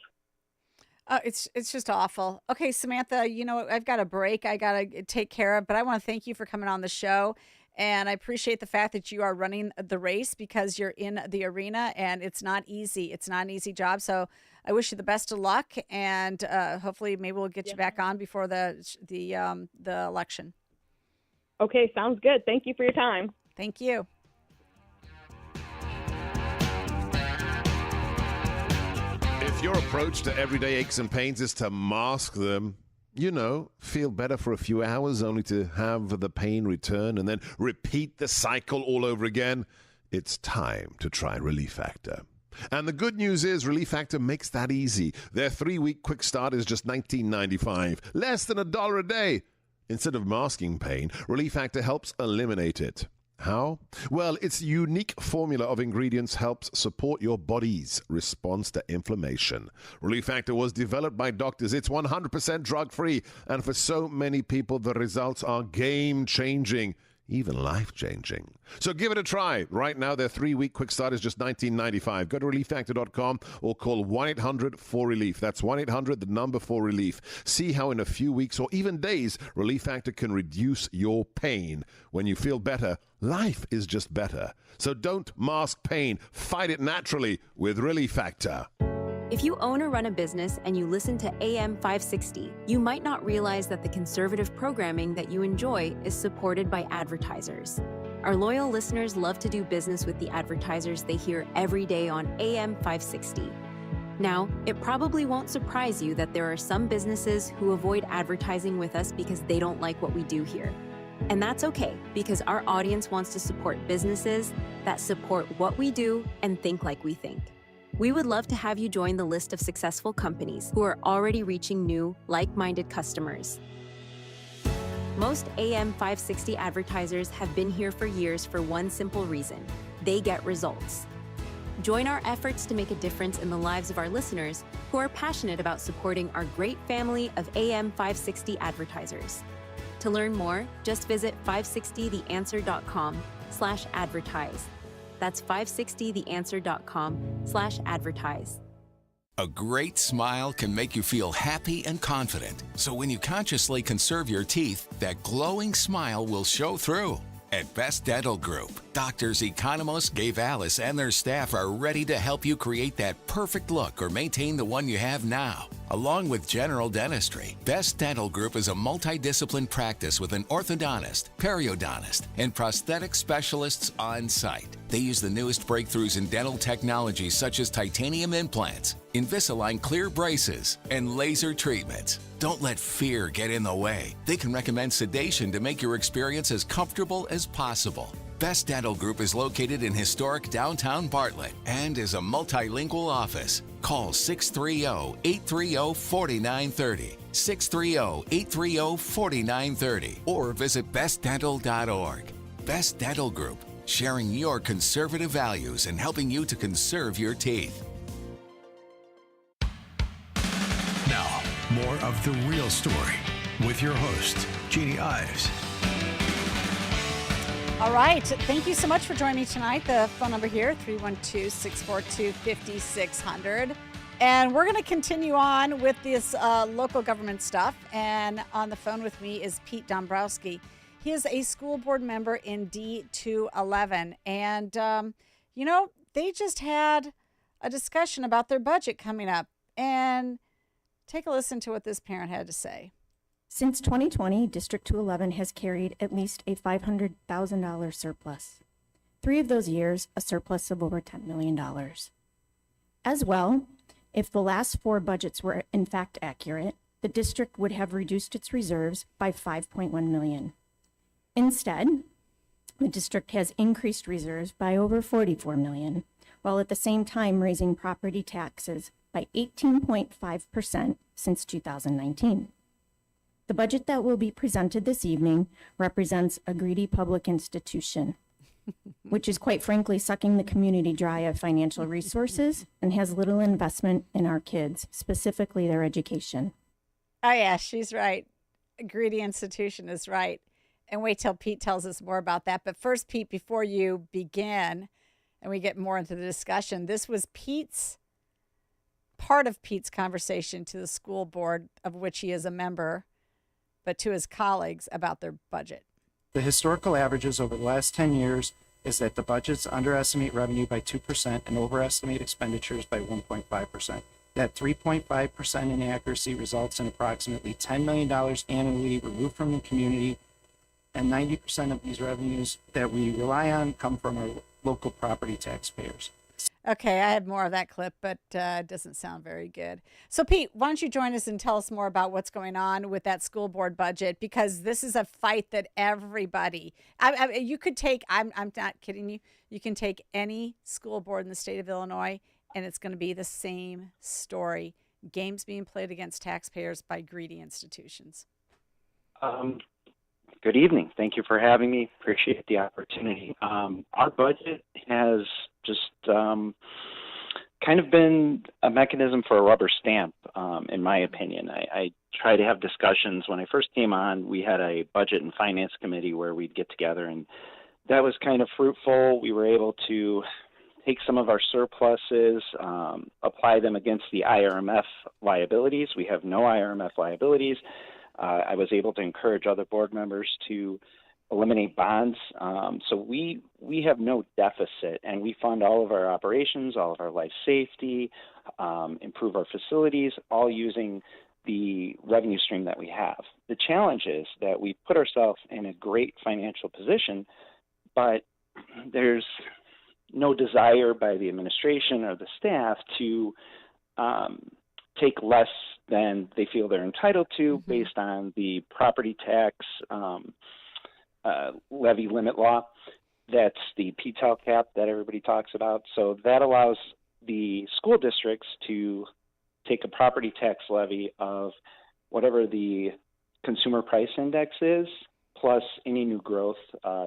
It's just awful. Okay, Samantha, you know, I've got a break I got to take care of, but I want to thank you for coming on the show. And I appreciate the fact that you are running the race because you're in the arena and it's not easy. It's not an easy job. So I wish you the best of luck, and hopefully maybe we'll get you back on before the election. Okay, sounds good. Thank you for your time. Thank you. If your approach to everyday aches and pains is to mask them, you know, feel better for a few hours only to have the pain return and then repeat the cycle all over again, it's time to try Relief Factor. And the good news is Relief Factor makes that easy. Their 3-week quick start is just $19.95, less than $1 a day. Instead of masking pain, Relief Factor helps eliminate it. How? Well, its unique formula of ingredients helps support your body's response to inflammation. Relief Factor was developed by doctors. It's 100% drug-free, and for so many people, the results are game-changing, even life-changing. So give it a try. Right now, their 3-week quick start is just $19.95. Go to ReliefFactor.com or call 1-800-4RELIEF. That's 1-800-4RELIEF. See how in a few weeks or even days, Relief Factor can reduce your pain. When you feel better, life is just better. So don't mask pain. Fight it naturally with Relief Factor. If you own or run a business and you listen to AM 560, you might not realize that the conservative programming that you enjoy is supported by advertisers. Our loyal listeners love to do business with the advertisers they hear every day on AM 560. Now, it probably won't surprise you that there are some businesses who avoid advertising with us because they don't like what we do here. And that's okay, because our audience wants to support businesses that support what we do and think like we think. We would love to have you join the list of successful companies who are already reaching new, like-minded customers. Most AM 560 advertisers have been here for years for one simple reason: they get results. Join our efforts to make a difference in the lives of our listeners who are passionate about supporting our great family of AM 560 advertisers. To learn more, just visit 560theanswer.com/advertise. That's 560theanswer.com/advertise. A great smile can make you feel happy and confident. So when you consciously conserve your teeth, that glowing smile will show through. At Best Dental Group, doctors Economos, Gavalis, and their staff are ready to help you create that perfect look or maintain the one you have now. Along with general dentistry, Best Dental Group is a multidiscipline practice with an orthodontist, periodontist, and prosthetic specialists on site. They use the newest breakthroughs in dental technology such as titanium implants, Invisalign clear braces, and laser treatments. Don't let fear get in the way. They can recommend sedation to make your experience as comfortable as possible. Best Dental Group is located in historic downtown Bartlett and is a multilingual office. Call 630-830-4930, 630-830-4930, or visit bestdental.org. Best Dental Group, sharing your conservative values and helping you to conserve your teeth. Now, more of The Real Story with your host, Jeannie Ives. All right. Thank you so much for joining me tonight. The phone number here, 312-642-5600. And we're going to continue on with this local government stuff. And on the phone with me is Pete Dombrowski. He is a school board member in D211. And, you know, they just had a discussion about their budget coming up. And take a listen to what this parent had to say. Since 2020, District 211 has carried at least a $500,000 surplus. 3 of those years, a surplus of over $10 million. As well, if the last 4 budgets were in fact accurate, the district would have reduced its reserves by $5.1 million. Instead, the district has increased reserves by over $44 million, while at the same time raising property taxes by 18.5% since 2019. The budget that will be presented this evening represents a greedy public institution, which is quite frankly sucking the community dry of financial resources and has little investment in our kids, specifically their education. Oh, yeah, she's right. A greedy institution is right. And wait till Pete tells us more about that. But first, Pete, before you begin and we get more into the discussion, this was part of Pete's conversation to the school board, of which he is a member, but to his colleagues about their budget. The historical averages over the last 10 years is that the budgets underestimate revenue by 2% and overestimate expenditures by 1.5%. That 3.5% inaccuracy results in approximately $10 million annually removed from the community, and 90% of these revenues that we rely on come from our local property taxpayers. Okay, I had more of that clip, but it doesn't sound very good. So, Pete, why don't you join us and tell us more about what's going on with that school board budget? Because this is a fight that everybody, you could take, I'm not kidding you, you can take any school board in the state of Illinois, and it's going to be the same story. Games being played against taxpayers by greedy institutions. Good evening. Thank you for having me. Appreciate the opportunity. Our budget has just kind of been a mechanism for a rubber stamp, in my opinion. I try to have discussions. When I first came on, we had a budget and finance committee where we'd get together, and that was kind of fruitful. We were able to take some of our surpluses, apply them against the IRMF liabilities. We have no IRMF liabilities. I was able to encourage other board members to eliminate bonds. So we have no deficit, and we fund all of our operations, all of our life safety, improve our facilities, all using the revenue stream that we have. The challenge is that we put ourselves in a great financial position, but there's no desire by the administration or the staff to take less than they feel they're entitled to based on the property tax levy limit law. That's the PTEL cap that everybody talks about. So that allows the school districts to take a property tax levy of whatever the consumer price index is, plus any new growth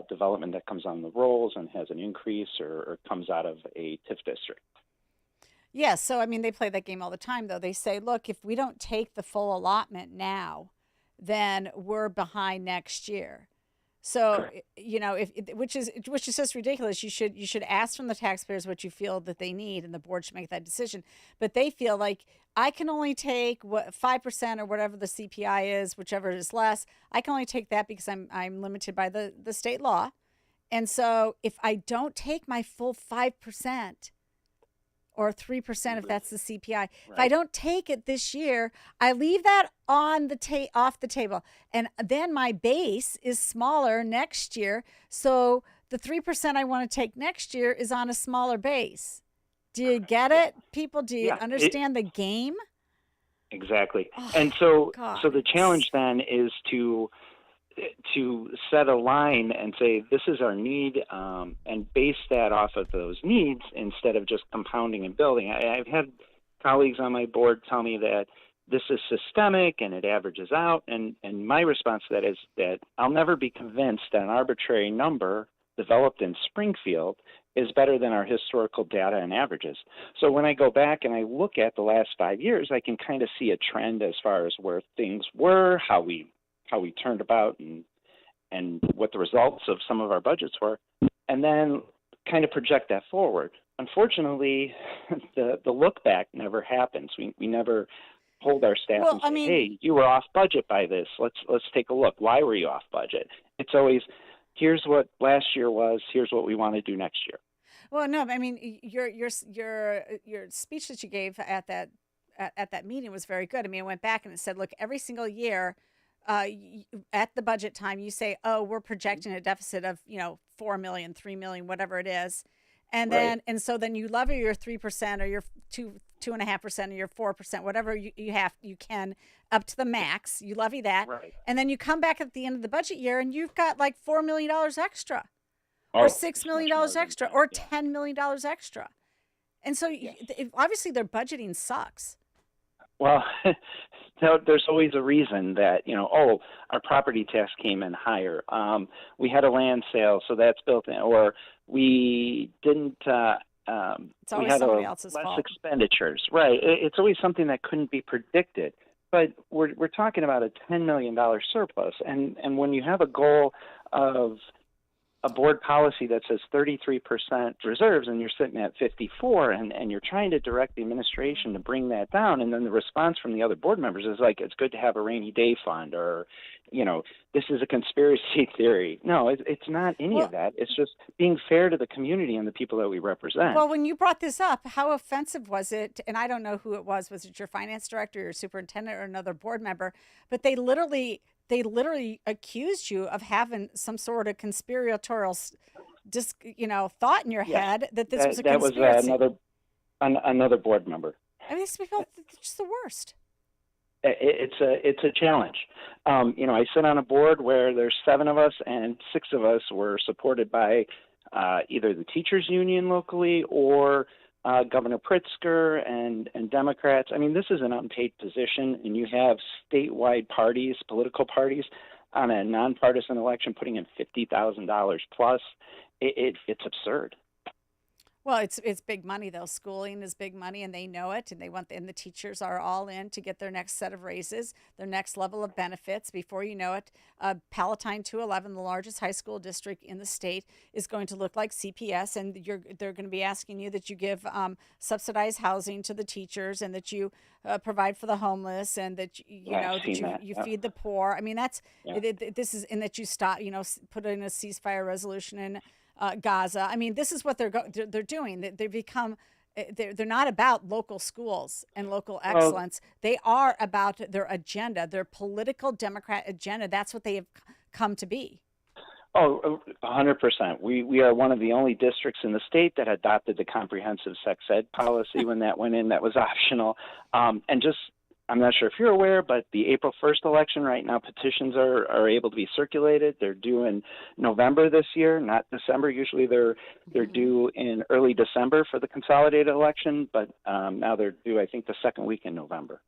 development that comes on the rolls and has an increase or comes out of a TIF district. Yes, so I mean, they play that game all the time, though. They say, look, if we don't take the full allotment now, then we're behind next year. So, you know, which is just ridiculous. You should ask from the taxpayers what you feel that they need, and the board should make that decision. But they feel like I can only take 5% or whatever the CPI is, whichever is less. I can only take that because I'm limited by the state law. And so if I don't take my full 5%, or 3% if that's the CPI. Right. If I don't take it this year, I leave that on off the table. And then my base is smaller next year. So the 3% I want to take next year is on a smaller base. Do you get it, people? Do you understand the game? Exactly. Oh, and so God. So the challenge then is to set a line and say, this is our need, and base that off of those needs instead of just compounding and building. I've had colleagues on my board tell me that this is systemic and it averages out. And my response to that is that I'll never be convinced that an arbitrary number developed in Springfield is better than our historical data and averages. So when I go back and I look at the last 5 years, I can kind of see a trend as far as where things were, how we turned about, and what the results of some of our budgets were, and then kind of project that forward. Unfortunately, the look back never happens. We never hold our staff and say, hey, you were off budget by this. Let's take a look. Why were you off budget? It's always, here's what last year was, here's what we want to do next year. Well, no, I mean, your speech that you gave at that meeting was very good. I mean, I went back and it said, look, every single year, at the budget time, you say, oh, we're projecting a deficit of, 4 million, 3 million, whatever it is. And then, and so then you lever your 3% or your 2.5% or your 4%, whatever you can up to the max. You levy that. Right. And then you come back at the end of the budget year and you've got like $4 million extra Oh, or $6 million much more than extra that, or yeah. $10 million extra. And so obviously their budgeting sucks. Well, there's always a reason that, our property tax came in higher. We had a land sale, so that's built in, or we didn't. It's always we had somebody else's less fault. expenditures, right? It's always something that couldn't be predicted. But we're talking about a $10 million surplus, and when you have a goal of a board policy that says 33% reserves and you're sitting at 54 and you're trying to direct the administration to bring that down, and then the response from the other board members is like, it's good to have a rainy day fund, or this is a conspiracy theory. No, it's not any of that. It's just being fair to the community and the people that we represent. Well, when you brought this up, how offensive was it? And I don't know who it was. Was it your finance director, your superintendent, or another board member? But they literally accused you of having some sort of conspiratorial, thought in your head that this was a conspiracy. That was another board member. I mean, these people, they're just the worst. It's a challenge. I sit on a board where there's 7 of us, and 6 of us were supported by either the teachers union locally or Governor Pritzker and Democrats. I mean, this is an unpaid position, and you have statewide parties, political parties, on a nonpartisan election putting in $50,000 plus. It's absurd. Well, it's big money though. Schooling is big money, and they know it, and and the teachers are all in to get their next set of raises, their next level of benefits. Before you know it, Palatine 211, the largest high school district in the state, is going to look like CPS, and they're going to be asking you that you give subsidized housing to the teachers, and that you provide for the homeless, and that you feed the poor. I mean, this is, and that you stop, put in a ceasefire resolution in Gaza. I mean, this is what they're doing. They become, they're not about local schools and local excellence. They are about their agenda, their political Democrat agenda. That's what they have come to be. Oh, 100%. We are one of the only districts in the state that adopted the comprehensive sex ed policy when that went in. That was optional. I'm not sure if you're aware, but the April 1st election right now, petitions are able to be circulated. They're due in November this year, not December. Usually they're due in early December for the consolidated election, but now they're due, I think, the second week in November.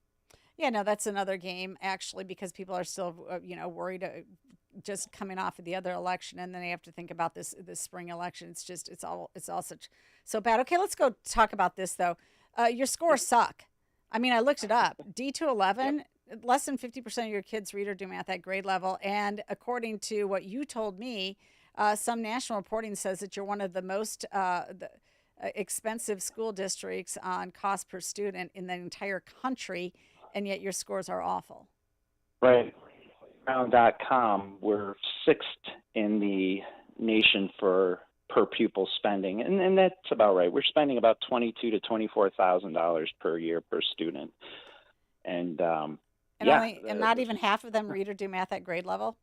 Yeah, no, that's another game, actually, because people are still, worried just coming off of the other election, and then they have to think about this spring election. It's all so bad. Okay, let's go talk about this, though. Your scores suck. I mean, I looked it up. D211, less than 50% of your kids read or do math at grade level. And according to what you told me, some national reporting says that you're one of the most expensive school districts on cost per student in the entire country, and yet your scores are awful. Right. Brown.com, we're 6th in the nation for per pupil spending, and that's about right. We're spending about $22,000 to $24,000 per year per student, and not even half of them read or do math at grade level.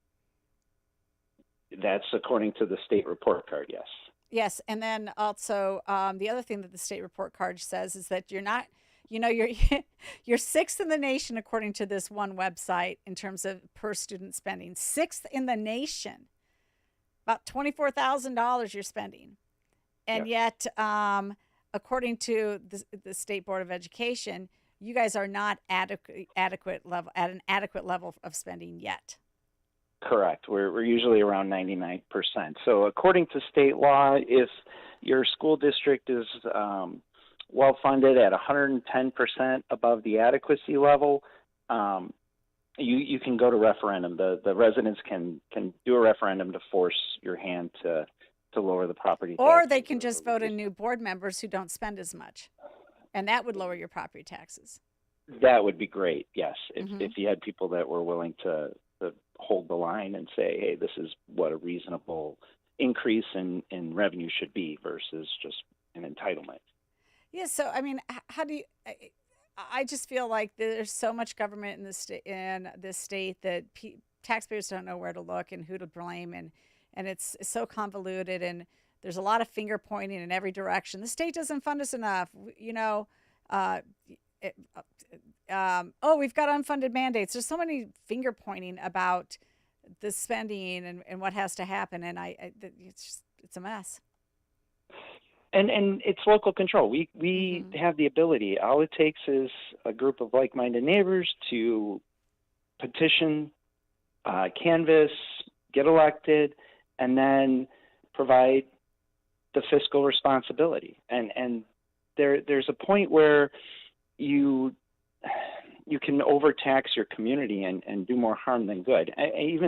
That's according to the state report card. Yes. Yes, and then also the other thing that the state report card says is that you're not. You're 6th in the nation according to this one website in terms of per student spending. 6th in the nation. About $24,000 you're spending. And yet, according to the State Board of Education, you guys are not at an adequate level of spending yet. Correct. We're usually around 99%. So according to state law, if your school district is well-funded at 110% above the adequacy level, you can go to referendum. The residents can do a referendum to force your hand to lower the property tax. Or they can just vote in new board members who don't spend as much, and that would lower your property taxes. That would be great, yes. If you had people that were willing to hold the line and say, hey, this is what a reasonable increase in revenue should be versus just an entitlement. Yeah, so, I mean, how do you... I just feel like there's so much government in this state that taxpayers don't know where to look and who to blame, and it's so convoluted, and there's a lot of finger pointing in every direction. The state doesn't fund us enough. We've got unfunded mandates. There's so many finger pointing about the spending and what has to happen, and it's a mess. And it's local control. We have the ability. All it takes is a group of like-minded neighbors to petition, canvass, get elected, and then provide the fiscal responsibility. And there's a point where you can overtax your community and do more harm than good. I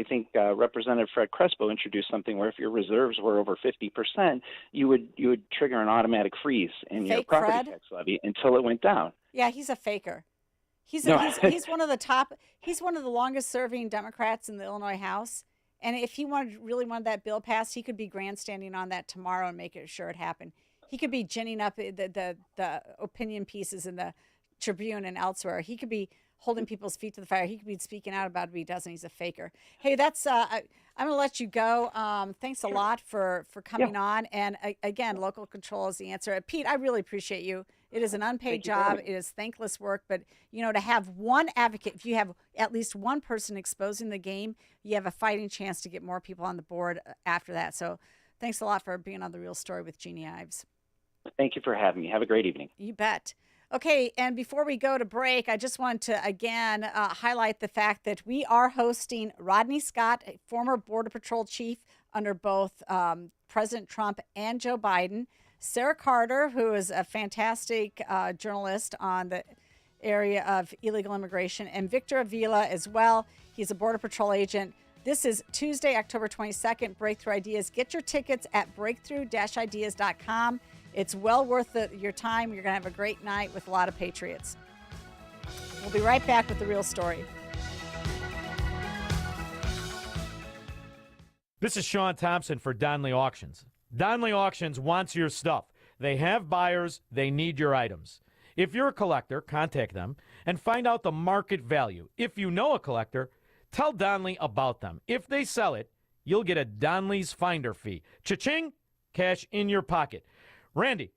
think Representative Fred Crespo introduced something where if your reserves were over 50%, you would trigger an automatic freeze in your property tax levy until it went down. Yeah, he's a faker. He's one of the top. He's one of the longest serving Democrats in the Illinois House. And if he really wanted that bill passed, he could be grandstanding on that tomorrow and make sure it happened. He could be ginning up the opinion pieces in the Tribune and elsewhere. He could be holding people's feet to the fire. He could be speaking out about what he does, and he's a faker. Hey, that's I'm going to let you go. Thanks a lot for coming on. And again, local control is the answer. Pete, I really appreciate you. It is an unpaid job. It is thankless work. But, to have one advocate, if you have at least one person exposing the game, you have a fighting chance to get more people on the board after that. So thanks a lot for being on The Real Story with Jeannie Ives. Thank you for having me. Have a great evening. You bet. Okay, and before we go to break, I just want to, again, highlight the fact that we are hosting Rodney Scott, a former Border Patrol chief under both President Trump and Joe Biden, Sarah Carter, who is a fantastic journalist on the area of illegal immigration, and Victor Avila as well. He's a Border Patrol agent. This is Tuesday, October 22nd, Breakthrough Ideas. Get your tickets at breakthrough-ideas.com. It's well worth your time. You're going to have a great night with a lot of patriots. We'll be right back with The Real Story. This is Sean Thompson for Donley Auctions. Donley Auctions wants your stuff. They have buyers. They need your items. If you're a collector, contact them and find out the market value. If you know a collector, tell Donley about them. If they sell it, you'll get a Donley's Finder fee. Cha-ching, cash in your pocket. Randy,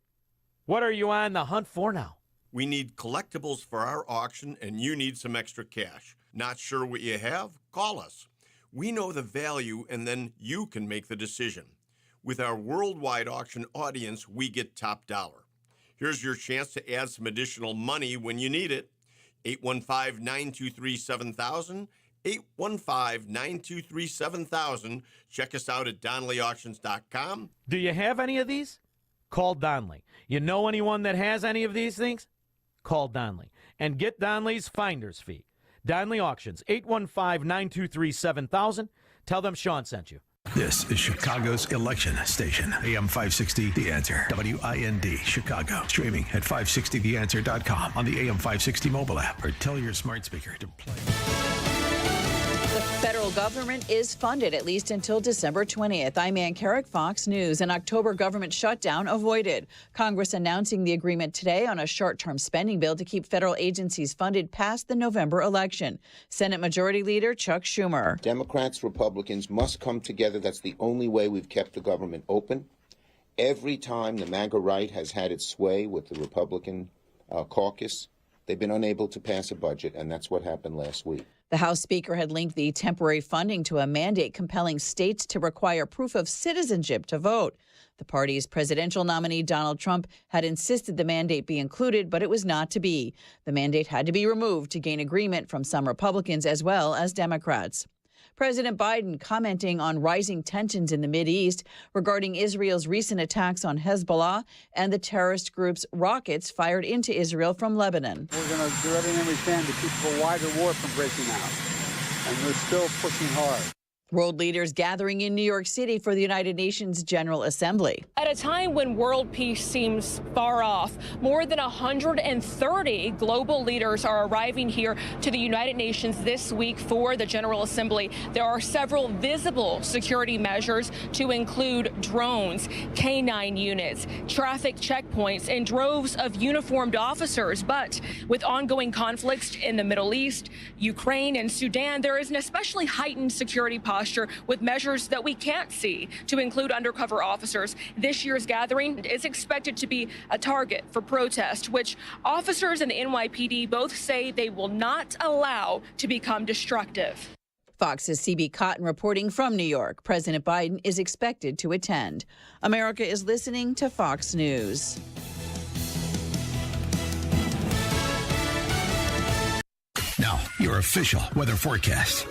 what are you on the hunt for now? We need collectibles for our auction, and you need some extra cash. Not sure what you have? Call us. We know the value, and then you can make the decision. With our worldwide auction audience, we get top dollar. Here's your chance to add some additional money when you need it. 815-923-7000, 815-923-7000. Check us out at DonleyAuctions.com. Do you have any of these? Call Donley. You know anyone that has any of these things? Call Donley and get Donley's finder's fee. Donley Auctions, 815-923-7000. Tell them Sean sent you. This is Chicago's election station, AM 560 The Answer, WIND Chicago. Streaming at 560theanswer.com on the AM 560 mobile app, or tell your smart speaker to play. The federal government is funded at least until December 20th. I'm Ann Carrick, Fox News. An October government shutdown avoided. Congress announcing the agreement today on a short-term spending bill to keep federal agencies funded past the November election. Senate Majority Leader Chuck Schumer. Democrats, Republicans must come together. That's the only way we've kept the government open. Every time the MAGA right has had its sway with the Republican caucus, they've been unable to pass a budget, and that's what happened last week. The House Speaker had linked the temporary funding to a mandate compelling states to require proof of citizenship to vote. The party's presidential nominee, Donald Trump, had insisted the mandate be included, but it was not to be. The mandate had to be removed to gain agreement from some Republicans as well as Democrats. President Biden commenting on rising tensions in the Mideast regarding Israel's recent attacks on Hezbollah and the terrorist group's rockets fired into Israel from Lebanon. We're going to do everything we can to keep a wider war from breaking out, and we're still pushing hard. World leaders gathering in New York City for the United Nations General Assembly. At a time when world peace seems far off, more than 130 global leaders are arriving here to the United Nations this week for the General Assembly. There are several visible security measures to include drones, K-9 units, traffic checkpoints, and droves of uniformed officers. But with ongoing conflicts in the Middle East, Ukraine, and Sudan, there is an especially heightened security posture posture with measures that we can't see, to include undercover officers. This year's gathering is expected to be a target for protest, which officers and the NYPD both say they will not allow to become destructive. Fox's CB Cotton reporting from New York. President Biden is expected to attend. America is listening to Fox News. Now, your official weather forecast.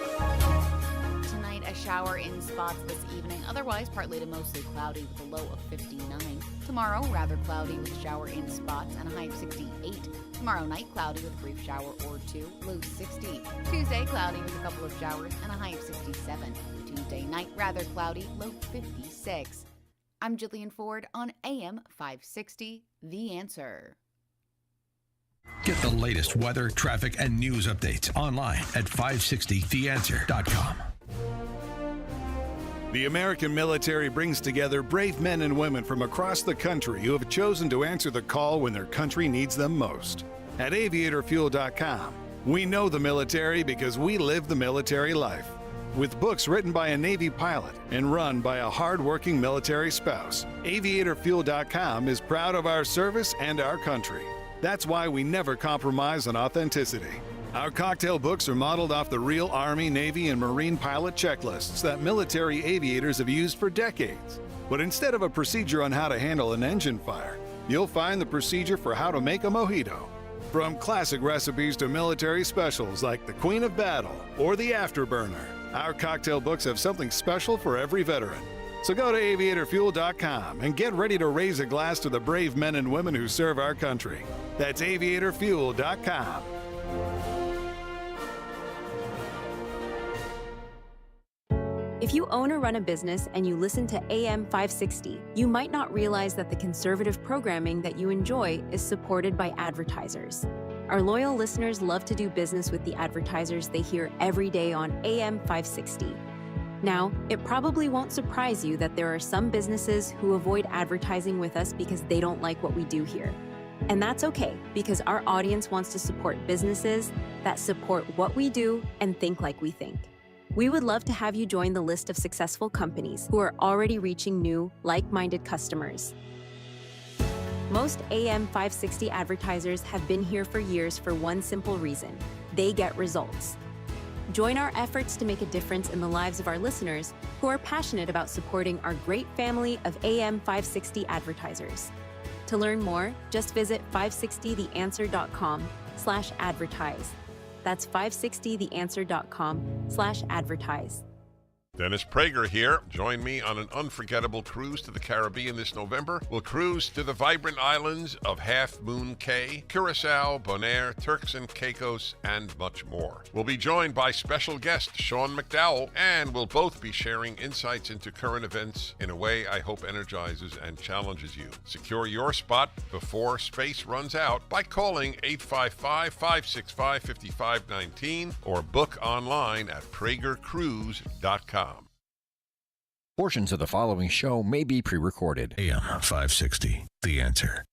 Tonight, a shower in spots this evening. Otherwise, partly to mostly cloudy with a low of 59. Tomorrow, rather cloudy with shower in spots and a high of 68. Tomorrow night, cloudy with a brief shower or two, low 60. Tuesday, cloudy with a couple of showers and a high of 67. Tuesday night, rather cloudy, low 56. I'm Jillian Ford on AM 560, The Answer. Get the latest weather, traffic, and news updates online at 560theanswer.com. The American military brings together brave men and women from across the country who have chosen to answer the call when their country needs them most. At aviatorfuel.com, we know the military because we live the military life. With books written by a Navy pilot and run by a hard-working military spouse, aviatorfuel.com is proud of our service and our country. That's why we never compromise on authenticity. Our cocktail books are modeled off the real Army, Navy, and Marine pilot checklists that military aviators have used for decades. But instead of a procedure on how to handle an engine fire, you'll find the procedure for how to make a mojito. From classic recipes to military specials like the Queen of Battle or the Afterburner, our cocktail books have something special for every veteran. So go to aviatorfuel.com and get ready to raise a glass to the brave men and women who serve our country. That's aviatorfuel.com. If you own or run a business and you listen to AM 560, you might not realize that the conservative programming that you enjoy is supported by advertisers. Our loyal listeners love to do business with the advertisers they hear every day on AM 560. Now, it probably won't surprise you that there are some businesses who avoid advertising with us because they don't like what we do here. And that's okay, because our audience wants to support businesses that support what we do and think like we think. We would love to have you join the list of successful companies who are already reaching new, like-minded customers. Most AM 560 advertisers have been here for years for one simple reason: they get results. Join our efforts to make a difference in the lives of our listeners who are passionate about supporting our great family of AM 560 advertisers. To learn more, just visit 560theanswer.com/advertise. That's 560theanswer.com/advertise. Dennis Prager here. Join me on an unforgettable cruise to the Caribbean this November. We'll cruise to the vibrant islands of Half Moon Cay, Curacao, Bonaire, Turks and Caicos, and much more. We'll be joined by special guest Sean McDowell, and we'll both be sharing insights into current events in a way I hope energizes and challenges you. Secure your spot before space runs out by calling 855-565-5519 or book online at pragercruise.com. Portions of the following show may be pre-recorded. AM 560, The Answer.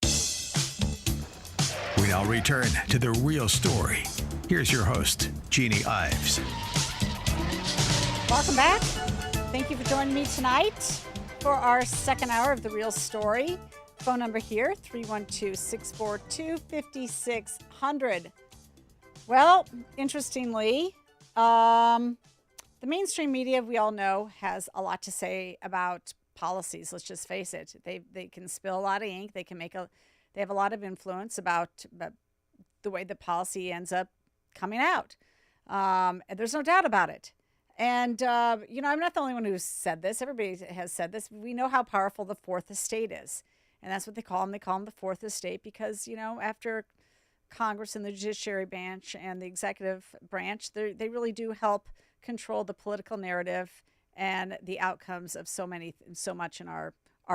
We now return to The Real Story. Here's your host, Jeannie Ives. Welcome back. Thank you for joining me tonight for our second hour of The Real Story. Phone number here, 312-642-5600. Well, interestingly, the mainstream media, we all know, has a lot to say about policies. Let's just face it. They can spill a lot of ink. They have a lot of influence about the way the policy ends up coming out. And there's no doubt about it. And, I'm not the only one who's said this. Everybody has said this. We know how powerful the fourth estate is. And that's what they call them. They call them the fourth estate because, after Congress and the judiciary branch and the executive branch, they really do help control the political narrative and the outcomes of so much in our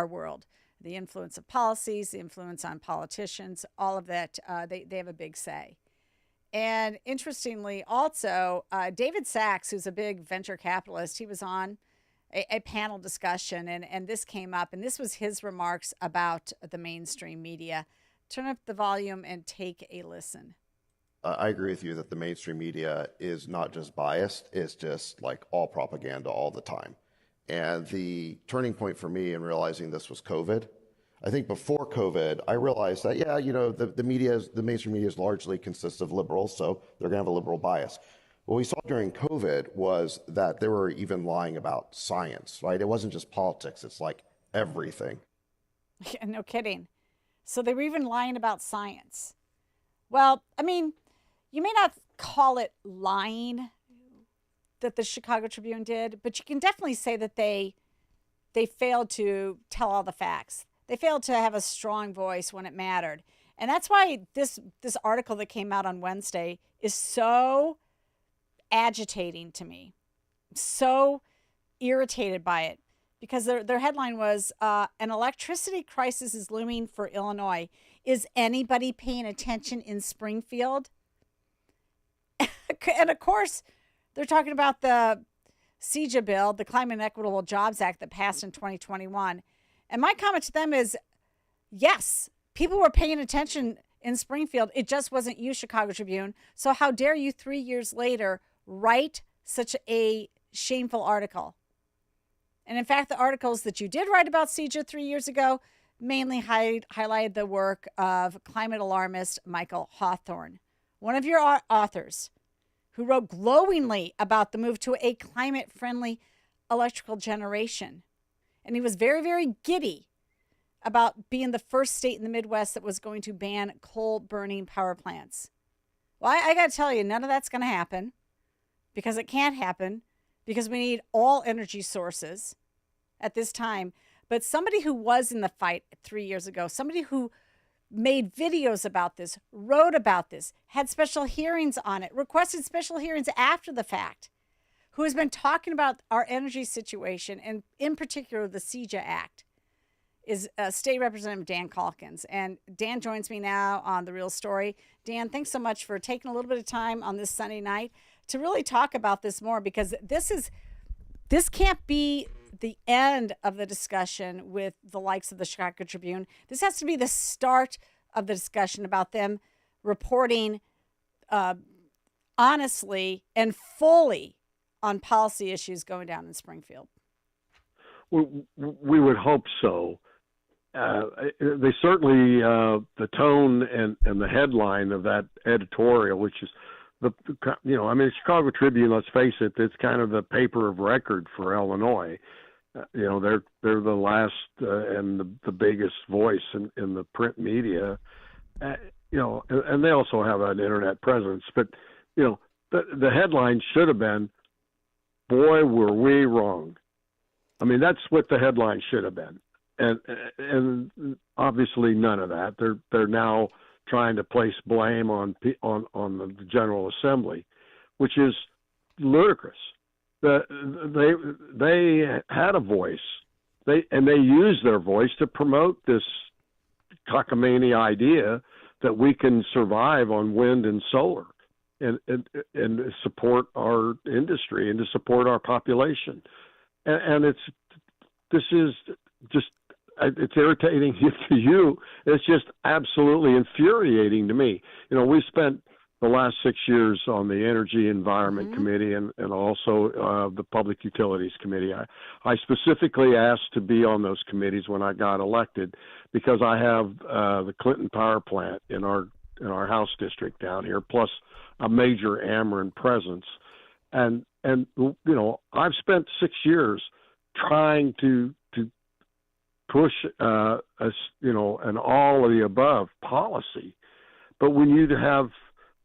world. The influence of policies, the influence on politicians, all of that, they have a big say. And interestingly, also, David Sachs, who's a big venture capitalist, he was on a panel discussion, and this came up, and this was his remarks about the mainstream media. Turn up the volume and take a listen. I agree with you that the mainstream media is not just biased, it's just like all propaganda all the time. And the turning point for me in realizing this was COVID. I think before COVID, I realized that, yeah, the mainstream media is largely consists of liberals, so they're going to have a liberal bias. What we saw during COVID was that they were even lying about science, right? It wasn't just politics, it's like everything. Yeah, no kidding. So they were even lying about science. Well, I mean, you may not call it lying that the Chicago Tribune did, but you can definitely say that they failed to tell all the facts. They failed to have a strong voice when it mattered. And that's why this article that came out on Wednesday is so agitating to me. I'm so irritated by it because their headline was, an electricity crisis is looming for Illinois. Is anybody paying attention in Springfield? And of course, they're talking about the CEJA bill, the Climate and Equitable Jobs Act that passed in 2021. And my comment to them is, yes, people were paying attention in Springfield. It just wasn't you, Chicago Tribune. So how dare you 3 years later write such a shameful article? And in fact, the articles that you did write about CEJA 3 years ago mainly highlighted the work of climate alarmist Michael Hawthorne, one of your authors, who wrote glowingly about the move to a climate-friendly electrical generation. And he was very, very giddy about being the first state in the Midwest that was going to ban coal-burning power plants. Well, I got to tell you, none of that's going to happen, because it can't happen, because we need all energy sources at this time. But somebody who was in the fight 3 years ago, somebody who made videos about this, wrote about this, had special hearings on it, requested special hearings after the fact, who has been talking about our energy situation, and in particular the CEJA Act, is State Representative Dan Caulkins. And Dan joins me now on The Real Story. Dan, thanks so much for taking a little bit of time on this Sunday night to really talk about this more, because this can't be the end of the discussion with the likes of the Chicago Tribune. This has to be the start of the discussion about them reporting honestly and fully on policy issues going down in Springfield. We would hope so. They certainly, the tone and the headline of that editorial, which is the Chicago Tribune, let's face it, it's kind of the paper of record for Illinois. They're the last and the biggest voice in the print media, and they also have an internet presence. But the headline should have been, "Boy, were we wrong." I mean, that's what the headline should have been, and obviously none of that. They're now trying to place blame on the General Assembly, which is ludicrous. They had a voice, they used their voice to promote this cockamamie idea that we can survive on wind and solar, and support our industry and to support our population, and it's irritating to you. It's just absolutely infuriating to me. We spent the last 6 years on the Energy Environment Committee and also the Public Utilities Committee. I specifically asked to be on those committees when I got elected because I have the Clinton power plant in our House district down here, plus a major Ameren presence. And I've spent 6 years trying to push an all of the above policy. But when you have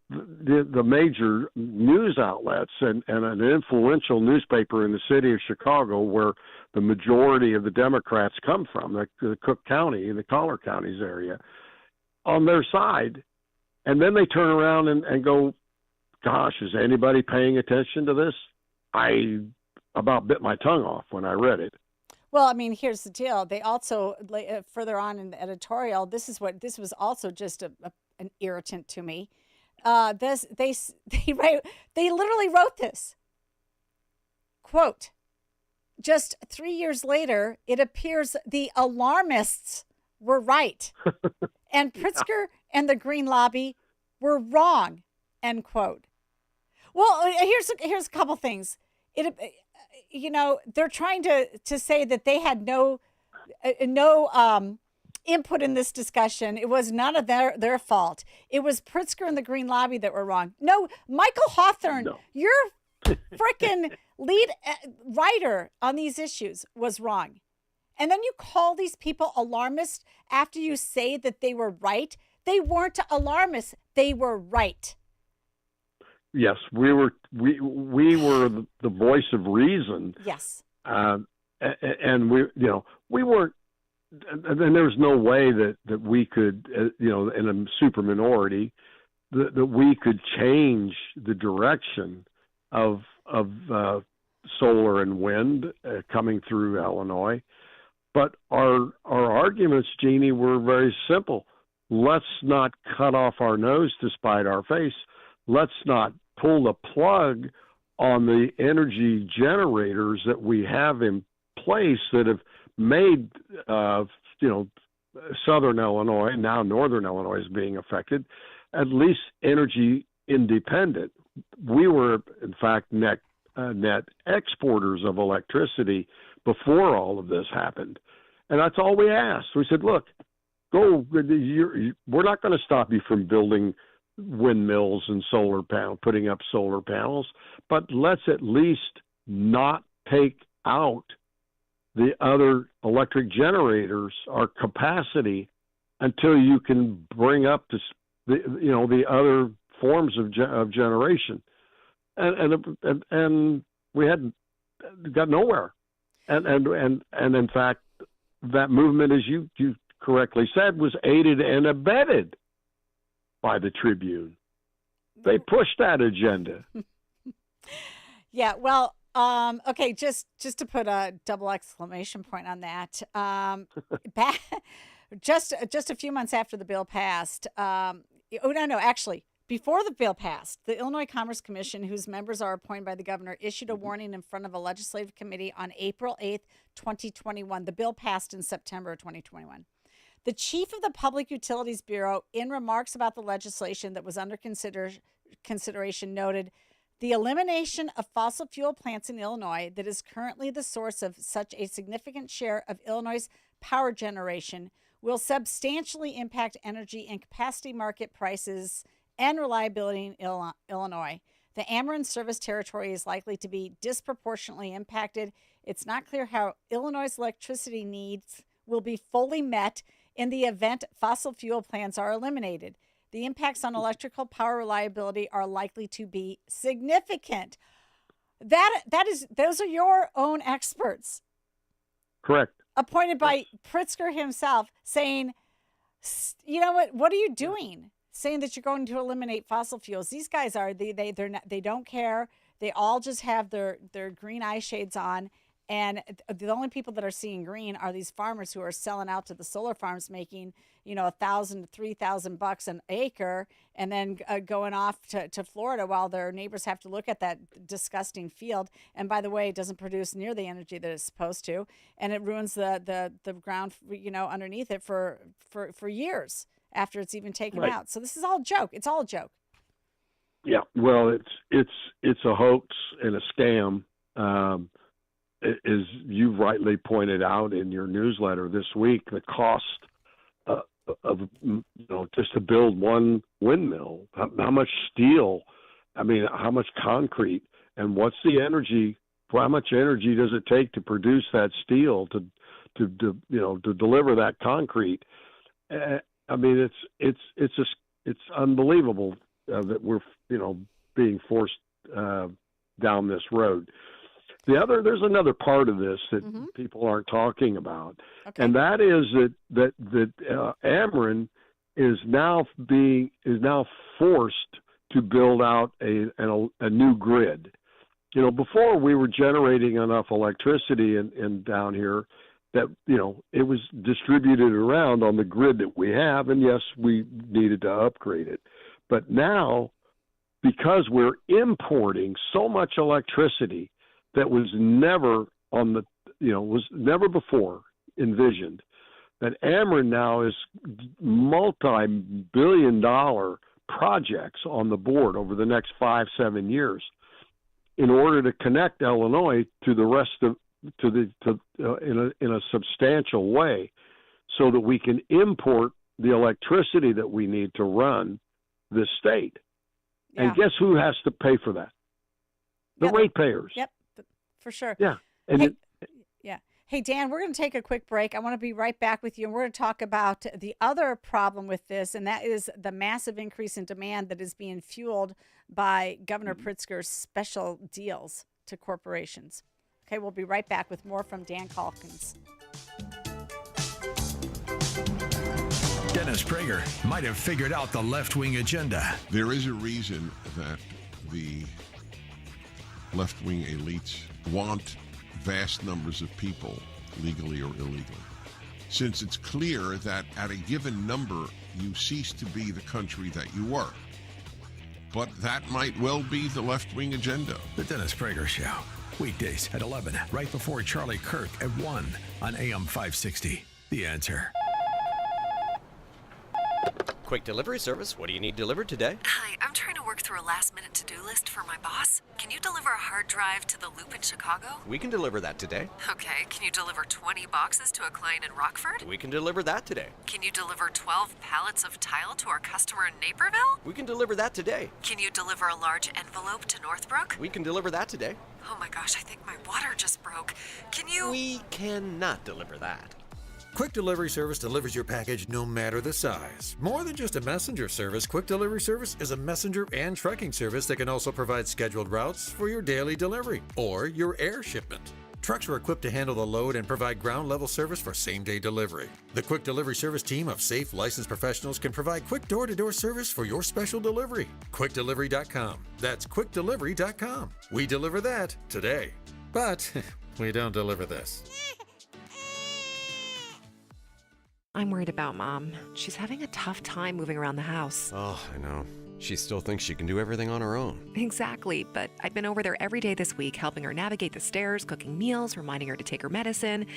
the major news outlets and an influential newspaper in the city of Chicago, where the majority of the Democrats come from, the Cook County and the Collier Counties area, on their side, and then they turn around and go, "Gosh, is anybody paying attention to this?" I about bit my tongue off when I read it. Well, I mean, here's the deal. They also, further on in the editorial, this was also just an irritant to me. They literally wrote this. Quote, "Just 3 years later, it appears the alarmists were right. And Pritzker and the Green Lobby were wrong. end quote. Well, here's a couple things. They're trying to say that they had no input in this discussion. It was none of their fault. It was Pritzker and the Green Lobby that were wrong. No, Michael Hawthorne, your freaking lead writer on these issues was wrong. And then you call these people alarmists after you say that they were right. They weren't alarmists. They were right. Yes, we were the voice of reason. Yes. And we weren't, and there was no way that we could, in a super minority, that we could change the direction of solar and wind coming through Illinois. But our arguments, Jeannie, were very simple. Let's not cut off our nose to spite our face. Let's not pull the plug on the energy generators that we have in place that have made, southern Illinois, now northern Illinois is being affected, at least energy independent. We were, in fact, net exporters of electricity before all of this happened. And that's all we asked. We said, look, we're not going to stop you from building windmills and solar panels, putting up solar panels, but let's at least not take out the other electric generators, our capacity, until you can bring up the other forms of generation. And we had got nowhere. And in fact, that movement, as you correctly said, was aided and abetted by the Tribune. They pushed that agenda. Yeah, well, okay, just to put a double exclamation point on that, just a few months after the bill passed, before the bill passed, the Illinois Commerce Commission, whose members are appointed by the governor, issued a warning in front of a legislative committee on April 8th, 2021. The bill passed in September of 2021. The chief of the Public Utilities Bureau, in remarks about the legislation that was under consideration, noted, the elimination of fossil fuel plants in Illinois that is currently the source of such a significant share of Illinois' power generation will substantially impact energy and capacity market prices and reliability in Illinois. The Ameren service territory is likely to be disproportionately impacted. It's not clear how Illinois' electricity needs will be fully met in the event fossil fuel plants are eliminated. The impacts on electrical power reliability are likely to be significant. Those are your own experts. Correct. Appointed by Pritzker himself, saying, you know what are you doing? Saying that you're going to eliminate fossil fuels. These guys they don't care. They all just have their green eye shades on. And the only people that are seeing green are these farmers who are selling out to the solar farms, making, $1,000 to $3,000 an acre, and then going off to Florida while their neighbors have to look at that disgusting field. And by the way, it doesn't produce near the energy that it's supposed to, and it ruins the ground, underneath it for years after it's even taken right. out. So this is all a joke. It's all a joke. Yeah. Well, it's a hoax and a scam. As you rightly pointed out in your newsletter this week, the cost of just to build one windmill, how much steel, how much concrete, and what's the energy? How much energy does it take to produce that steel to deliver that concrete? It's unbelievable that we're being forced down this road. There's another part of this that people aren't talking about, and that is that Ameren is now forced to build out a new grid. Before we were generating enough electricity in down here that it was distributed around on the grid that we have, and yes, we needed to upgrade it, but now because we're importing so much electricity that was never was never before envisioned, that Ameren now is multi-billion-dollar projects on the board over the next 5-7 years in order to connect Illinois to the rest of in a substantial way, so that we can import the electricity that we need to run the state. Yeah. And guess who has to pay for that? The ratepayers. Yep, for sure. Yeah. And Yeah. Hey, Dan, we're going to take a quick break. I want to be right back with you, and we're going to talk about the other problem with this, and that is the massive increase in demand that is being fueled by Governor Pritzker's special deals to corporations. Okay, we'll be right back with more from Dan Caulkins. Dennis Prager might have figured out the left-wing agenda. There is a reason that the left-wing elites want vast numbers of people, legally or illegally, since it's clear that at a given number, you cease to be the country that you were. But that might well be the left-wing agenda. The Dennis Prager Show. Weekdays at 11, right before Charlie Kirk at 1 on AM 560. The Answer. Quick delivery service. What do you need delivered today? Hi, I'm trying to work through a last-minute to-do list for my boss. Can you deliver a hard drive to the Loop in Chicago? We can deliver that today. Okay, can you deliver 20 boxes to a client in Rockford? We can deliver that today. Can you deliver 12 pallets of tile to our customer in Naperville? We can deliver that today. Can you deliver a large envelope to Northbrook? We can deliver that today. Oh my gosh, I think my water just broke. Can you? We cannot deliver that. Quick Delivery Service delivers your package no matter the size. More than just a messenger service, Quick Delivery Service is a messenger and trucking service that can also provide scheduled routes for your daily delivery or your air shipment. Trucks are equipped to handle the load and provide ground-level service for same-day delivery. The Quick Delivery Service team of safe, licensed professionals can provide quick door-to-door service for your special delivery. QuickDelivery.com. That's QuickDelivery.com. We deliver that today. But we don't deliver this. I'm worried about Mom. She's having a tough time moving around the house. Oh, I know. She still thinks she can do everything on her own. Exactly, but I've been over there every day this week, helping her navigate the stairs, cooking meals, reminding her to take her medicine.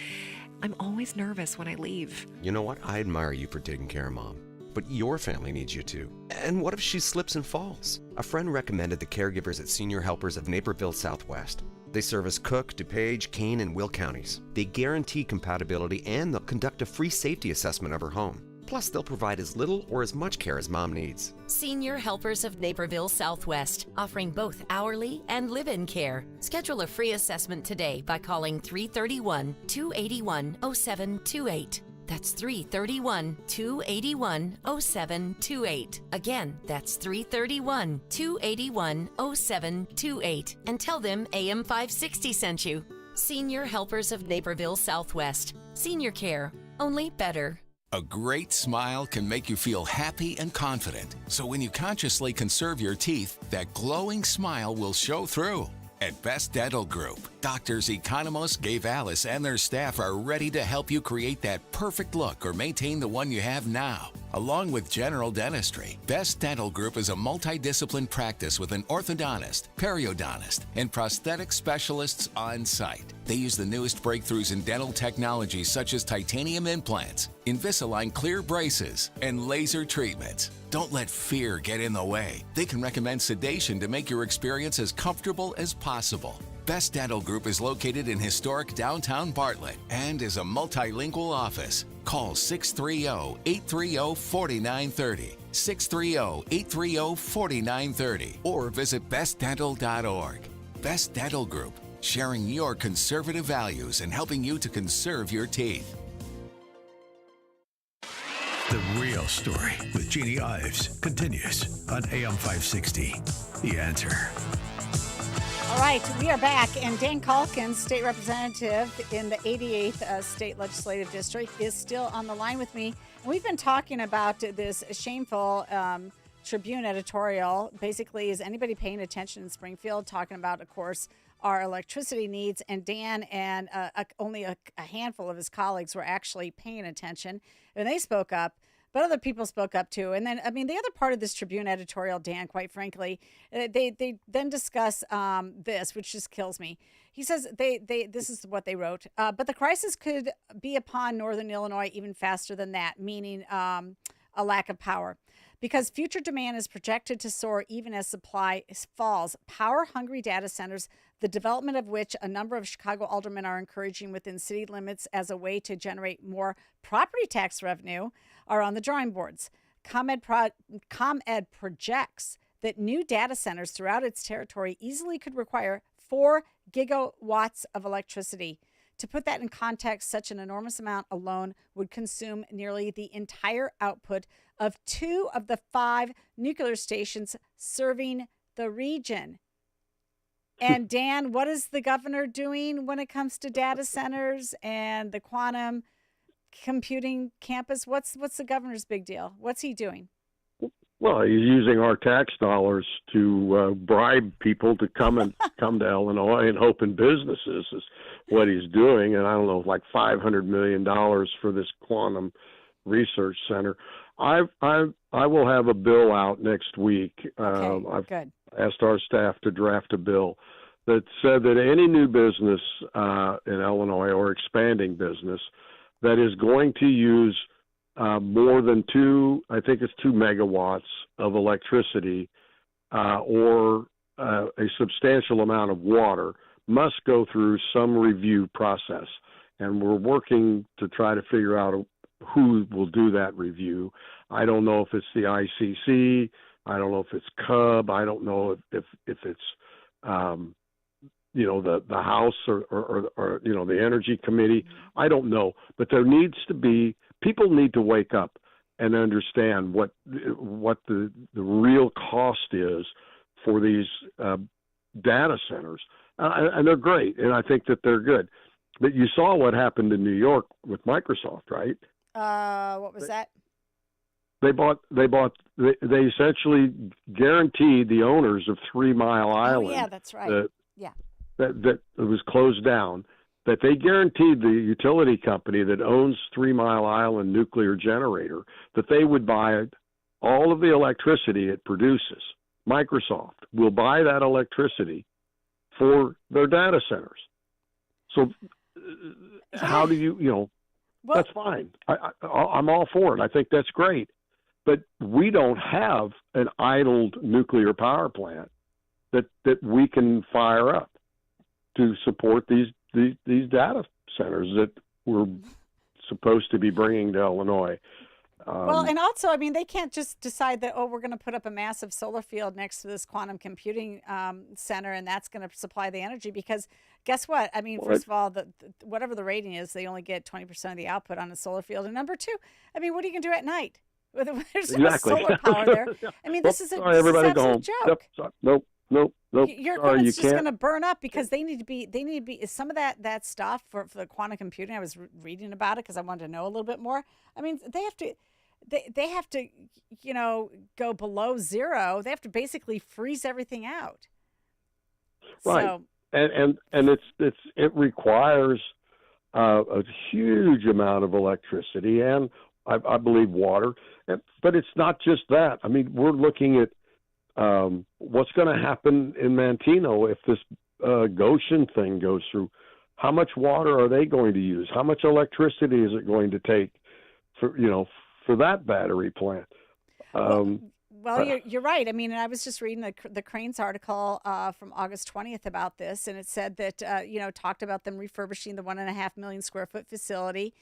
I'm always nervous when I leave. You know what? I admire you for taking care of Mom. But your family needs you too. And what if she slips and falls? A friend recommended the caregivers at Senior Helpers of Naperville Southwest. They service Cook, DuPage, Kane, and Will counties. They guarantee compatibility and they'll conduct a free safety assessment of her home. Plus, they'll provide as little or as much care as Mom needs. Senior Helpers of Naperville Southwest, offering both hourly and live-in care. Schedule a free assessment today by calling 331-281-0728. That's 331-281-0728. Again, that's 331-281-0728. And tell them AM 560 sent you. Senior Helpers of Naperville Southwest. Senior care, only better. A great smile can make you feel happy and confident. So when you consciously conserve your teeth, that glowing smile will show through. At Best Dental Group, doctors Economos, Gavalis, and their staff are ready to help you create that perfect look or maintain the one you have now. Along with general dentistry, Best Dental Group is a multidisciplined practice with an orthodontist, periodontist, and prosthetic specialists on site. They use the newest breakthroughs in dental technology such as titanium implants, Invisalign clear braces, and laser treatments. Don't let fear get in the way. They can recommend sedation to make your experience as comfortable as possible. Best Dental Group is located in historic downtown Bartlett and is a multilingual office. Call 630-830-4930, 630-830-4930, or visit bestdental.org. Best Dental Group, sharing your conservative values and helping you to conserve your teeth. The Real Story with Jeannie Ives continues on AM 560. The Answer. All right, we are back, and Dan Caulkins, state representative in the 88th State Legislative District, is still on the line with me. And we've been talking about this shameful Tribune editorial. Basically, is anybody paying attention in Springfield? Talking about, of course, our electricity needs, and Dan and only a handful of his colleagues were actually paying attention, and they spoke up. But other people spoke up too. And then, I mean, the other part of this Tribune editorial, Dan, quite frankly, they then discuss this, which just kills me. He says this is what they wrote. But the crisis could be upon Northern Illinois even faster than that, meaning a lack of power. Because future demand is projected to soar even as supply falls. Power-hungry data centers, the development of which a number of Chicago aldermen are encouraging within city limits as a way to generate more property tax revenue, are on the drawing boards. ComEd projects that new data centers throughout its territory easily could require 4 gigawatts of electricity. To put that in context, such an enormous amount alone would consume nearly the entire output of 2 of the 5 nuclear stations serving the region. And Dan, what is the governor doing when it comes to data centers and the quantum computing campus? What's the governor's big deal? What's he doing? Well, he's using our tax dollars to bribe people to come to Illinois and open businesses is what he's doing. And I don't know, like $500 million for this quantum research center. I will have a bill out next week. I've asked our staff to draft a bill that said that any new business in Illinois or expanding business that is going to use more than 2 megawatts of electricity or a substantial amount of water must go through some review process. And we're working to try to figure out who will do that review. I don't know if it's the ICC. I don't know if it's CUB. I don't know if it's, the House or the Energy Committee. I don't know. But there needs to be, people need to wake up and understand what the real cost is for these data centers. And they're great, and I think that they're good. But you saw what happened in New York with Microsoft, right? What was that? They essentially guaranteed the owners of 3 Mile Island. Oh, yeah, that's right. That it was closed down, that they guaranteed the utility company that owns 3 Mile Island nuclear generator that they would buy all of the electricity it produces. Microsoft will buy that electricity for their data centers. So how do you that's fine. I'm all for it. I think that's great. But we don't have an idled nuclear power plant that we can fire up to support these data centers that we're supposed to be bringing to Illinois. Well, and also, I mean, they can't just decide that, we're going to put up a massive solar field next to this quantum computing center, and that's going to supply the energy. Because guess what? I mean, first of all, whatever the rating is, they only get 20% of the output on a solar field. And number 2, I mean, what are you going to do at night? There's no solar power there. I mean, this is an absolute joke. Nope. Your equipment's just going to burn up because they need to be some of that stuff for the quantum computing. I was reading about it because I wanted to know a little bit more. I mean, they have to go below zero. They have to basically freeze everything out. Right. So, and it requires a huge amount of electricity and I believe water. But it's not just that. I mean, we're looking at what's going to happen in Manteno if this Goshen thing goes through. How much water are they going to use? How much electricity is it going to take for that battery plant? Well, you're right. I mean, I was just reading the Cranes article from August 20th about this, and it said that, talked about them refurbishing the 1.5 million square foot facility,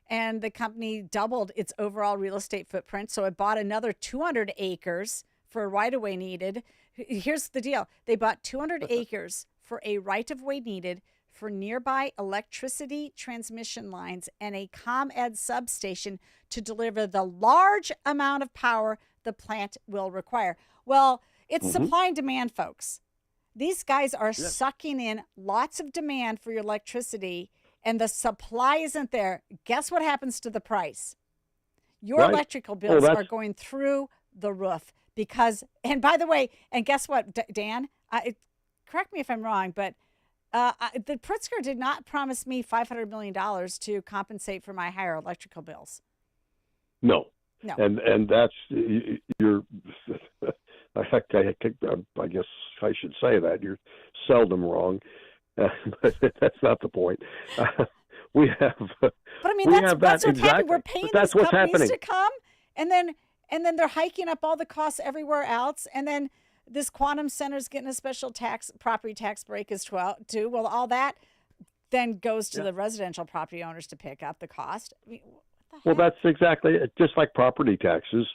and the company doubled its overall real estate footprint. So it bought another 200 acres for a right-of-way needed. Here's the deal. They bought 200 acres for a right-of-way needed for nearby electricity transmission lines and a ComEd substation to deliver the large amount of power the plant will require. Well, it's supply and demand, folks. These guys are sucking in lots of demand for your electricity, and the supply isn't there. Guess what happens to the price? Your electrical bills are going through the roof because, and by the way, and guess what, Dan? Correct me if I'm wrong, but the Pritzker did not promise me $500 million to compensate for my higher electrical bills. No. And that's you're. I guess I should say that you're seldom wrong, but that's not the point. We have. But I mean, that's what's happening. We're paying these companies to come, and And then they're hiking up all the costs everywhere else. And then this quantum center's getting a special property tax break as well, too. Well, all that then goes to the residential property owners to pick up the cost. I mean, well, that's exactly it. Just like property taxes.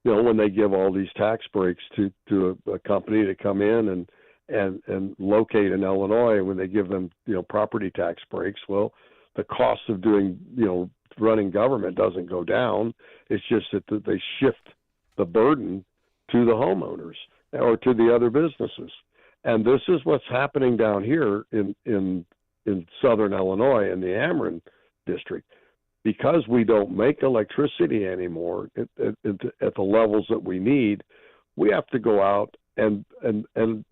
When they give all these tax breaks to a company to come in and locate in Illinois, and when they give them, property tax breaks, well, the cost of doing, running government doesn't go down. It's just that they shift the burden to the homeowners or to the other businesses. And this is what's happening down here in southern Illinois in the Ameren district. Because we don't make electricity anymore at the levels that we need, we have to go out and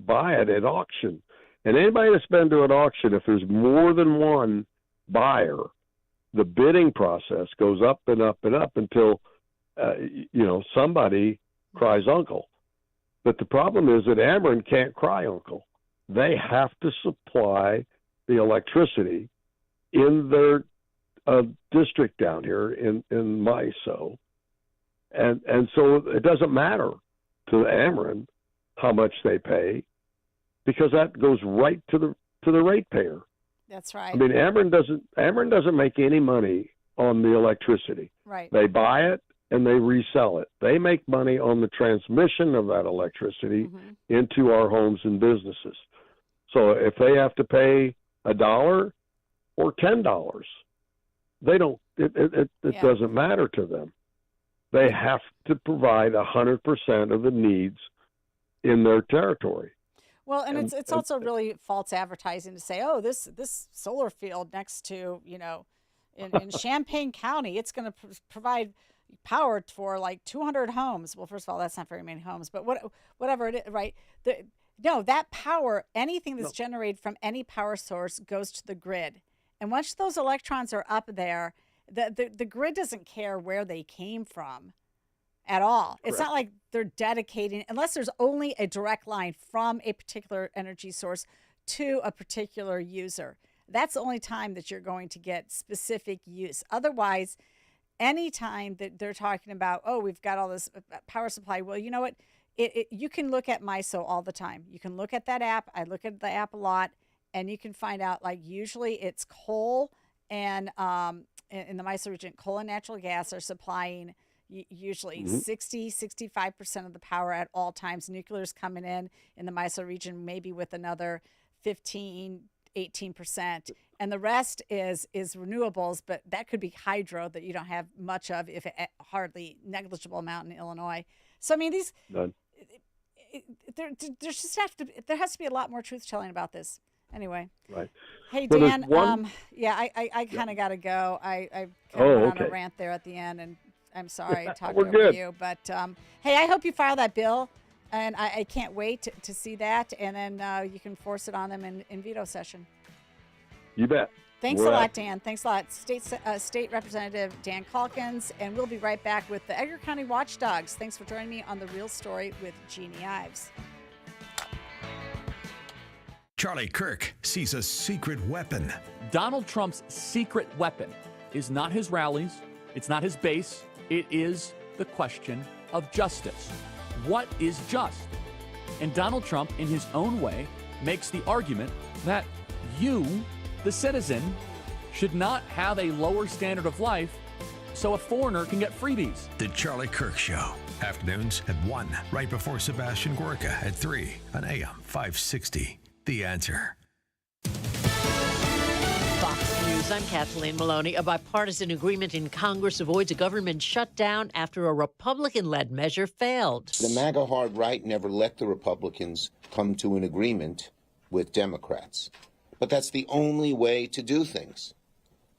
buy it at auction. And anybody that's been to an auction, if there's more than one buyer, the bidding process goes up and up and up until, somebody cries uncle. But the problem is that Ameren can't cry uncle. They have to supply the electricity in their district down here in MISO. And so it doesn't matter to Ameren how much they pay, because that goes right to the ratepayer. That's right. I mean, Ameren doesn't make any money on the electricity. Right. They buy it and they resell it. They make money on the transmission of that electricity into our homes and businesses. So if they have to pay $1 or $10, they don't. It doesn't matter to them. They have to provide 100% of the needs in their territory. Well, and it's also really false advertising to say, oh, this solar field next to in Champaign County, it's going to provide power for like 200 homes. Well, first of all, that's not very many homes, but whatever it is, right? No, that power, anything that's generated from any power source goes to the grid. And once those electrons are up there, the grid doesn't care where they came from at all. Correct. It's not like they're dedicating, unless there's only a direct line from a particular energy source to a particular user. That's the only time that you're going to get specific use. Otherwise, any time that they're talking about, oh, we've got all this power supply, well, you know what? You can look at MISO all the time. You can look at that app. I look at the app a lot. And you can find out, like, usually it's coal and in the MISO region, coal and natural gas are supplying usually 60-65% of the power at all times. Nuclear's coming in the MISO region, maybe with another 15-18%. And the rest is renewables, but that could be hydro that you don't have much of, if hardly negligible amount in Illinois. So, I mean, there has to be a lot more truth telling about this. Anyway, right. Hey, Dan. I kind of got to go. I went on a rant there at the end, and I'm sorry talking over you. But hey, I hope you file that bill, and I can't wait to see that, and then you can force it on them in veto session. You bet. Thanks a lot, Dan. Thanks a lot, State Representative Dan Caulkins, and we'll be right back with the Edgar County Watchdogs. Thanks for joining me on The Real Story with Jeannie Ives. Charlie Kirk sees a secret weapon. Donald Trump's secret weapon is not his rallies, it's not his base, it is the question of justice. What is just? And Donald Trump, in his own way, makes the argument that you, the citizen, should not have a lower standard of life so a foreigner can get freebies. The Charlie Kirk Show. Afternoons at 1, right before Sebastian Gorka at 3 on AM 560. The Answer. Fox News, I'm Kathleen Maloney. A bipartisan agreement in Congress avoids a government shutdown after a Republican-led measure failed. The MAGA hard right never let the Republicans come to an agreement with Democrats. But that's the only way to do things.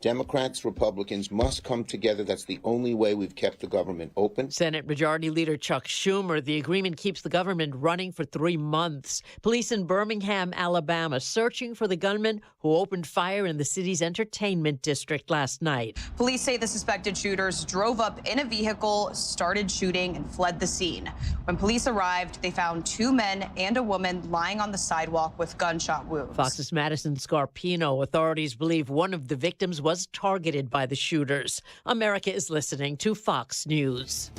Democrats, Republicans must come together. That's the only way we've kept the government open. Senate Majority Leader Chuck Schumer, the agreement keeps the government running for 3 months. Police in Birmingham, Alabama, searching for the gunman who opened fire in the city's entertainment district last night. Police say the suspected shooters drove up in a vehicle, started shooting, and fled the scene. When police arrived, they found 2 men and a woman lying on the sidewalk with gunshot wounds. Fox's Madison Scarpino. Authorities believe one of the victims was targeted by the shooters. America is listening to Fox News.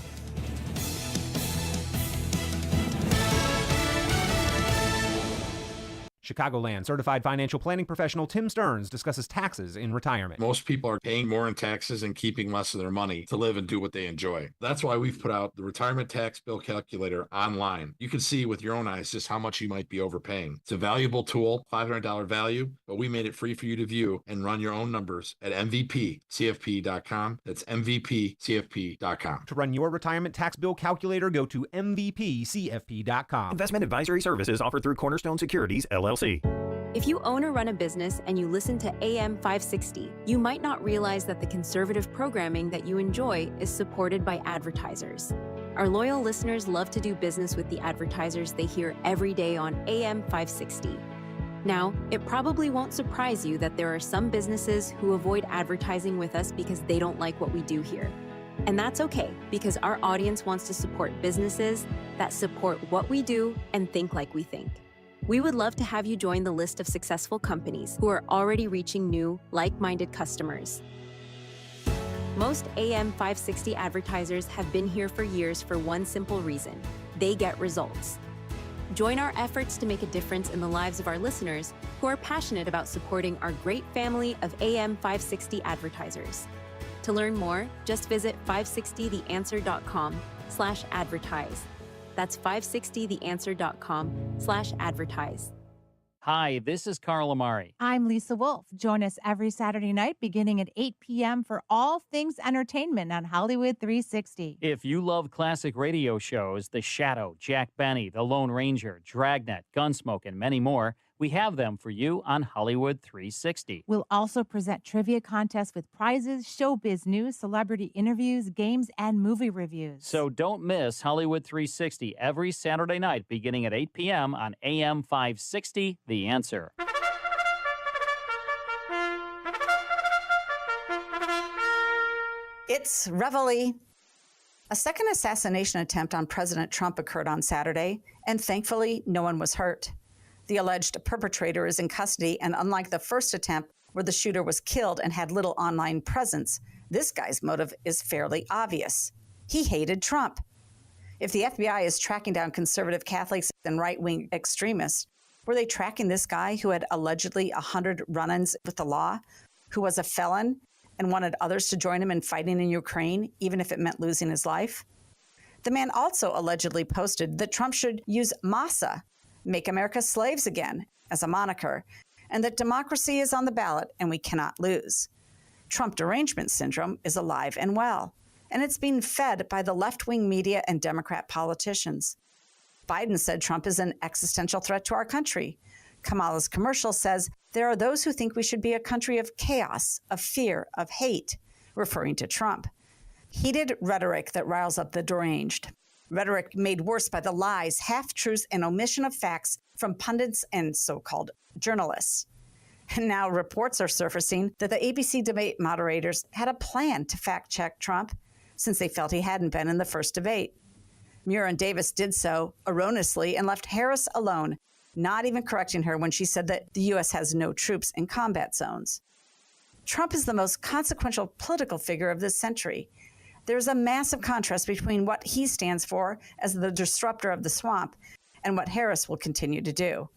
Chicagoland certified financial planning professional Tim Stearns discusses taxes in retirement. Most people are paying more in taxes and keeping less of their money to live and do what they enjoy. That's why we've put out the retirement tax bill calculator online. You can see with your own eyes just how much you might be overpaying. It's a valuable tool, $500 value, but we made it free for you to view and run your own numbers at mvpcfp.com. That's mvpcfp.com. To run your retirement tax bill calculator, go to mvpcfp.com. Investment advisory services offered through Cornerstone Securities, LLC. If you own or run a business and you listen to AM 560, you might not realize that the conservative programming that you enjoy is supported by advertisers. Our loyal listeners love to do business with the advertisers they hear every day on AM 560. Now, it probably won't surprise you that there are some businesses who avoid advertising with us because they don't like what we do here. And that's okay, because our audience wants to support businesses that support what we do and think like we think. We would love to have you join the list of successful companies who are already reaching new, like-minded customers. Most AM 560 advertisers have been here for years for one simple reason: they get results. Join our efforts to make a difference in the lives of our listeners who are passionate about supporting our great family of AM 560 advertisers. To learn more, just visit 560theanswer.com/advertise. That's 560theanswer.com/advertise. Hi, this is Carl Amari. I'm Lisa Wolf. Join us every Saturday night beginning at 8 p.m. for all things entertainment on Hollywood 360. If you love classic radio shows, The Shadow, Jack Benny, The Lone Ranger, Dragnet, Gunsmoke, and many more, we have them for you on Hollywood 360. We'll also present trivia contests with prizes, showbiz news, celebrity interviews, games, and movie reviews. So don't miss Hollywood 360 every Saturday night beginning at 8 p.m. on AM 560, The Answer. It's Reveille. A second assassination attempt on President Trump occurred on Saturday, and thankfully, no one was hurt. The alleged perpetrator is in custody, and unlike the first attempt, where the shooter was killed and had little online presence, this guy's motive is fairly obvious. He hated Trump. If the FBI is tracking down conservative Catholics and right-wing extremists, were they tracking this guy who had allegedly 100 run-ins with the law, who was a felon, and wanted others to join him in fighting in Ukraine, even if it meant losing his life? The man also allegedly posted that Trump should use Masa, Make America Slaves Again, as a moniker, and that democracy is on the ballot and we cannot lose. Trump derangement syndrome is alive and well, and it's being fed by the left-wing media and Democrat politicians. Biden said Trump is an existential threat to our country. Kamala's commercial says there are those who think we should be a country of chaos, of fear, of hate, referring to Trump. Heated rhetoric that riles up the deranged. Rhetoric made worse by the lies, half-truths, and omission of facts from pundits and so-called journalists. And now reports are surfacing that the ABC debate moderators had a plan to fact-check Trump since they felt he hadn't been in the first debate. Muir and Davis did so erroneously and left Harris alone, not even correcting her when she said that the U.S. has no troops in combat zones. Trump is the most consequential political figure of this century. There's a massive contrast between what he stands for as the disruptor of the swamp and what Harris will continue to do.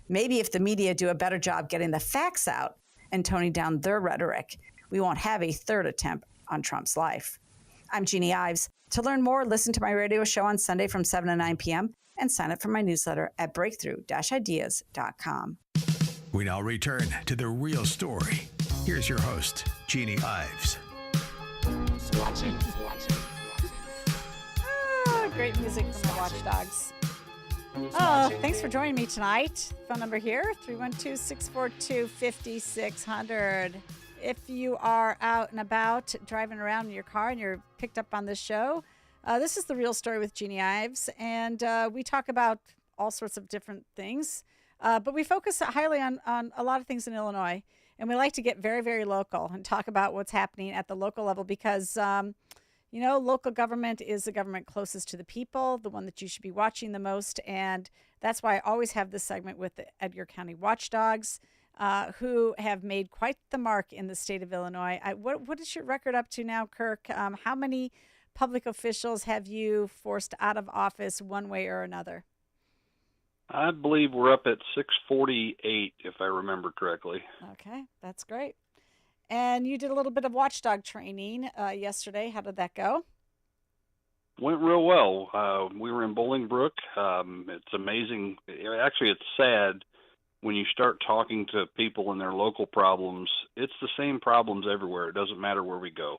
Maybe if the media do a better job getting the facts out and toning down their rhetoric, we won't have a third attempt on Trump's life. I'm Jeannie Ives. To learn more, listen to my radio show on Sunday from 7 to 9 p.m. and sign up for my newsletter at breakthrough-ideas.com. We now return to the real story. Here's your host, Jeannie Ives. Great music from the Watchdogs. Oh, thanks for joining me tonight. Phone number here, 312-642-5600. If you are out and about driving around in your car and you're picked up on this show, this is The Real Story with Jeannie Ives, and we talk about all sorts of different things, but we focus highly on a lot of things in Illinois, and we like to get very, very local and talk about what's happening at the local level because, local government is the government closest to the people, the one that you should be watching the most, and that's why I always have this segment with the Edgar County Watchdogs, who have made quite the mark in the state of Illinois. What is your record up to now, Kirk? How many public officials have you forced out of office one way or another? I believe we're up at 648, if I remember correctly. Okay, that's great. And you did a little bit of watchdog training yesterday. How did that go? Went real well. We were in Bolingbrook. It's amazing. Actually, it's sad when you start talking to people and their local problems. It's the same problems everywhere. It doesn't matter where we go.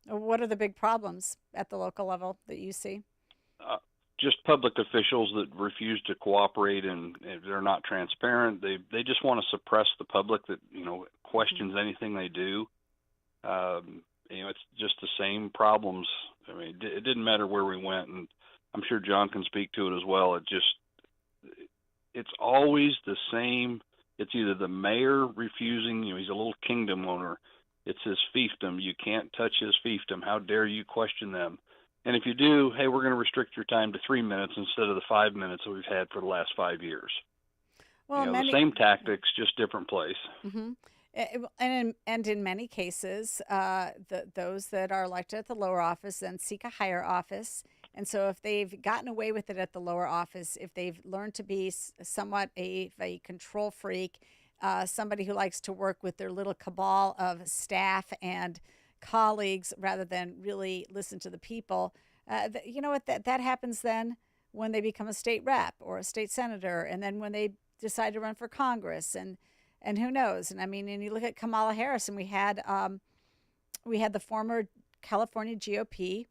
What are the big problems at the local level that you see? Just public officials that refuse to cooperate, and they're not transparent. They just want to suppress the public that questions anything they do. It's just the same problems. I mean, it didn't matter where we went, and I'm sure John can speak to it as well. It's always the same. It's either the mayor refusing. He's a little kingdom owner. It's his fiefdom. You can't touch his fiefdom. How dare you question them? And if you do, hey, we're going to restrict your time to 3 minutes instead of the 5 minutes that we've had for the last 5 years. Well, the same tactics, just different place. Mm-hmm. And in many cases, those that are elected at the lower office then seek a higher office. And so if they've gotten away with it at the lower office, if they've learned to be somewhat a control freak, somebody who likes to work with their little cabal of staff and colleagues rather than really listen to the people, you know what, that happens then when they become a state rep or a state senator, and then when they decide to run for Congress, and who knows. And I mean, and you look at Kamala Harris, and we had the former California GOP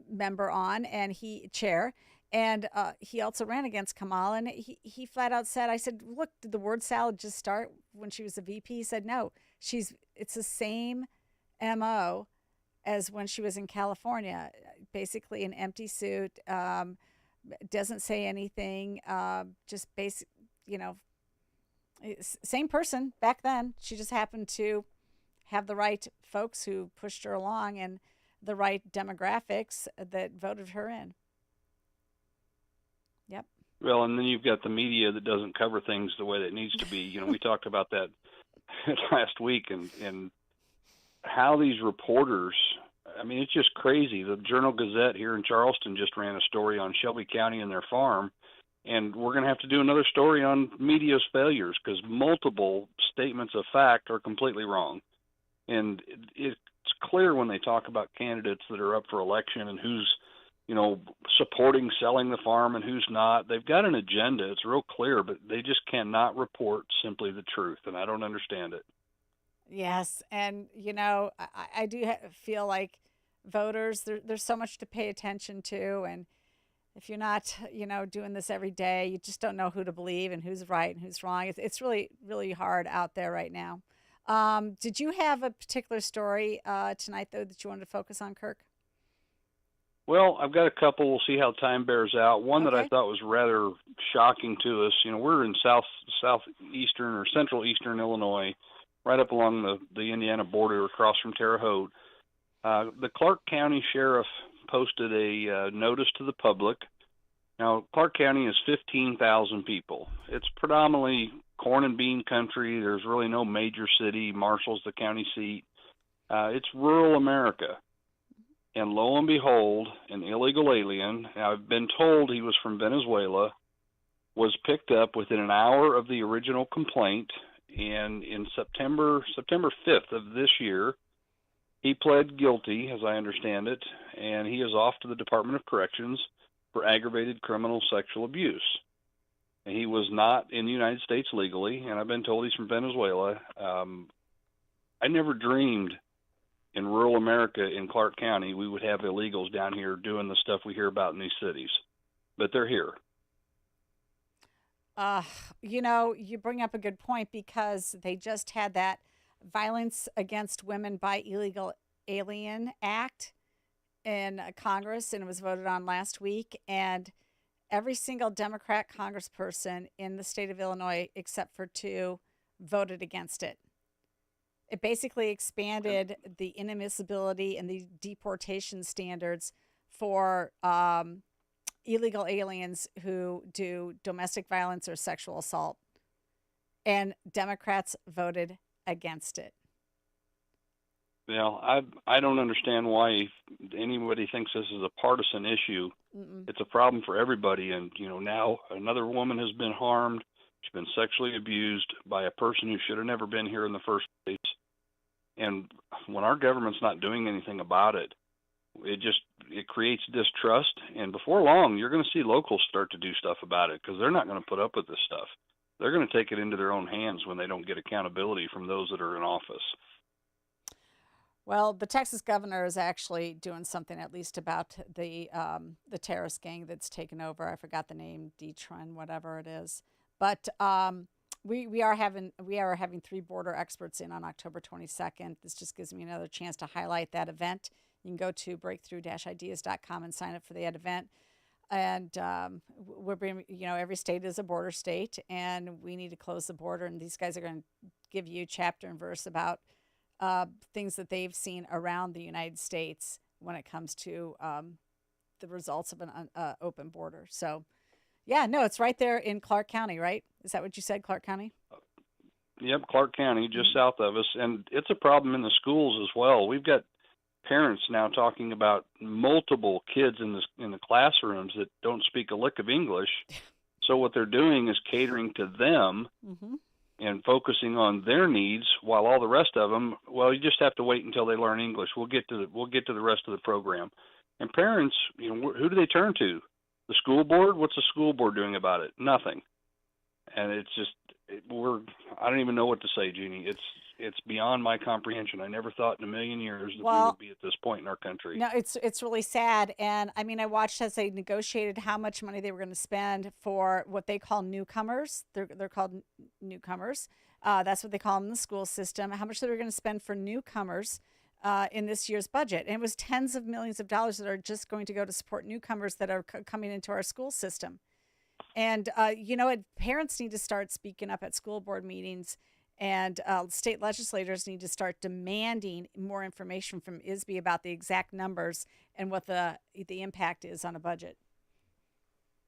member on, and he also ran against Kamala, and he flat out said, I said, look, did the word salad just start when she was a VP? He said, no, it's the same MO as when she was in California, basically an empty suit, doesn't say anything, just basic, same person back then. She just happened to have the right folks who pushed her along and the right demographics that voted her in. Yep. Well, and then you've got the media that doesn't cover things the way that it needs to be. We talked about that last week, and how these reporters, I mean, it's just crazy. The Journal-Gazette here in Charleston just ran a story on Shelby County and their farm, and we're going to have to do another story on media's failures because multiple statements of fact are completely wrong. And it's clear when they talk about candidates that are up for election and who's, supporting selling the farm and who's not. They've got an agenda. It's real clear, but they just cannot report simply the truth, and I don't understand it. Yes, and I do feel like voters, there's so much to pay attention to, and if you're not, doing this every day, you just don't know who to believe and who's right and who's wrong. It's really, really hard out there right now. Did you have a particular story tonight, though, that you wanted to focus on, Kirk? Well, I've got a couple. We'll see how time bears out. One that I thought was rather shocking to us. We're in southeastern or central eastern Illinois, right up along the Indiana border across from Terre Haute. The Clark County Sheriff posted a notice to the public. Now, Clark County is 15,000 people. It's predominantly corn and bean country. There's really no major city. Marshall's the county seat. It's rural America. And lo and behold, an illegal alien, now I've been told he was from Venezuela, was picked up within an hour of the original complaint. And in September 5th of this year, he pled guilty, as I understand it, and he is off to the Department of Corrections for aggravated criminal sexual abuse. And he was not in the United States legally, and I've been told he's from Venezuela. I never dreamed in rural America in Clark County we would have illegals down here doing the stuff we hear about in these cities. But they're here. You bring up a good point because they just had that Violence Against Women by Illegal Alien Act in Congress, and it was voted on last week. And every single Democrat congressperson in the state of Illinois, except for 2, voted against it. It basically expanded the inadmissibility and the deportation standards for illegal aliens who do domestic violence or sexual assault. And Democrats voted against it. Well, I don't understand why anybody thinks this is a partisan issue. It's a problem for everybody. And, now another woman has been harmed. She's been sexually abused by a person who should have never been here in the first place. And when our government's not doing anything about it, it creates distrust. And before long, you're going to see locals start to do stuff about it because they're not going to put up with this stuff. They're going to take it into their own hands when they don't get accountability from those that are in office. Well, the Texas governor is actually doing something at least about the terrorist gang that's taken over. I forgot the name, Detron, whatever it is. But we are having 3 border experts in on October 22nd. This just gives me another chance to highlight that event. You can go to breakthrough-ideas.com and sign up for that event. And we're being, every state is a border state, and we need to close the border. And these guys are going to give you chapter and verse about things that they've seen around the United States when it comes to the results of an open border. So, yeah, no, it's right there in Clark County, right? Is that what you said, Clark County? Yep, Clark County, just south of us. And it's a problem in the schools as well. We've got parents now talking about multiple kids in the classrooms that don't speak a lick of English. So what they're doing is catering to them and focusing on their needs, while all the rest of them, well, you just have to wait until they learn English. We'll get to the rest of the program. And parents, who do they turn to? The school board? What's the school board doing about it? Nothing. And it's just I don't even know what to say, Jeannie. It's beyond my comprehension. I never thought in a million years that we would be at this point in our country. No, it's really sad. And I mean, I watched as they negotiated how much money they were going to spend for what they call newcomers. They're called newcomers. That's what they call them in the school system. How much they were going to spend for newcomers in this year's budget. And it was tens of millions of dollars that are just going to go to support newcomers that are coming into our school system. And, parents need to start speaking up at school board meetings, and state legislators need to start demanding more information from ISB about the exact numbers and what the impact is on a budget.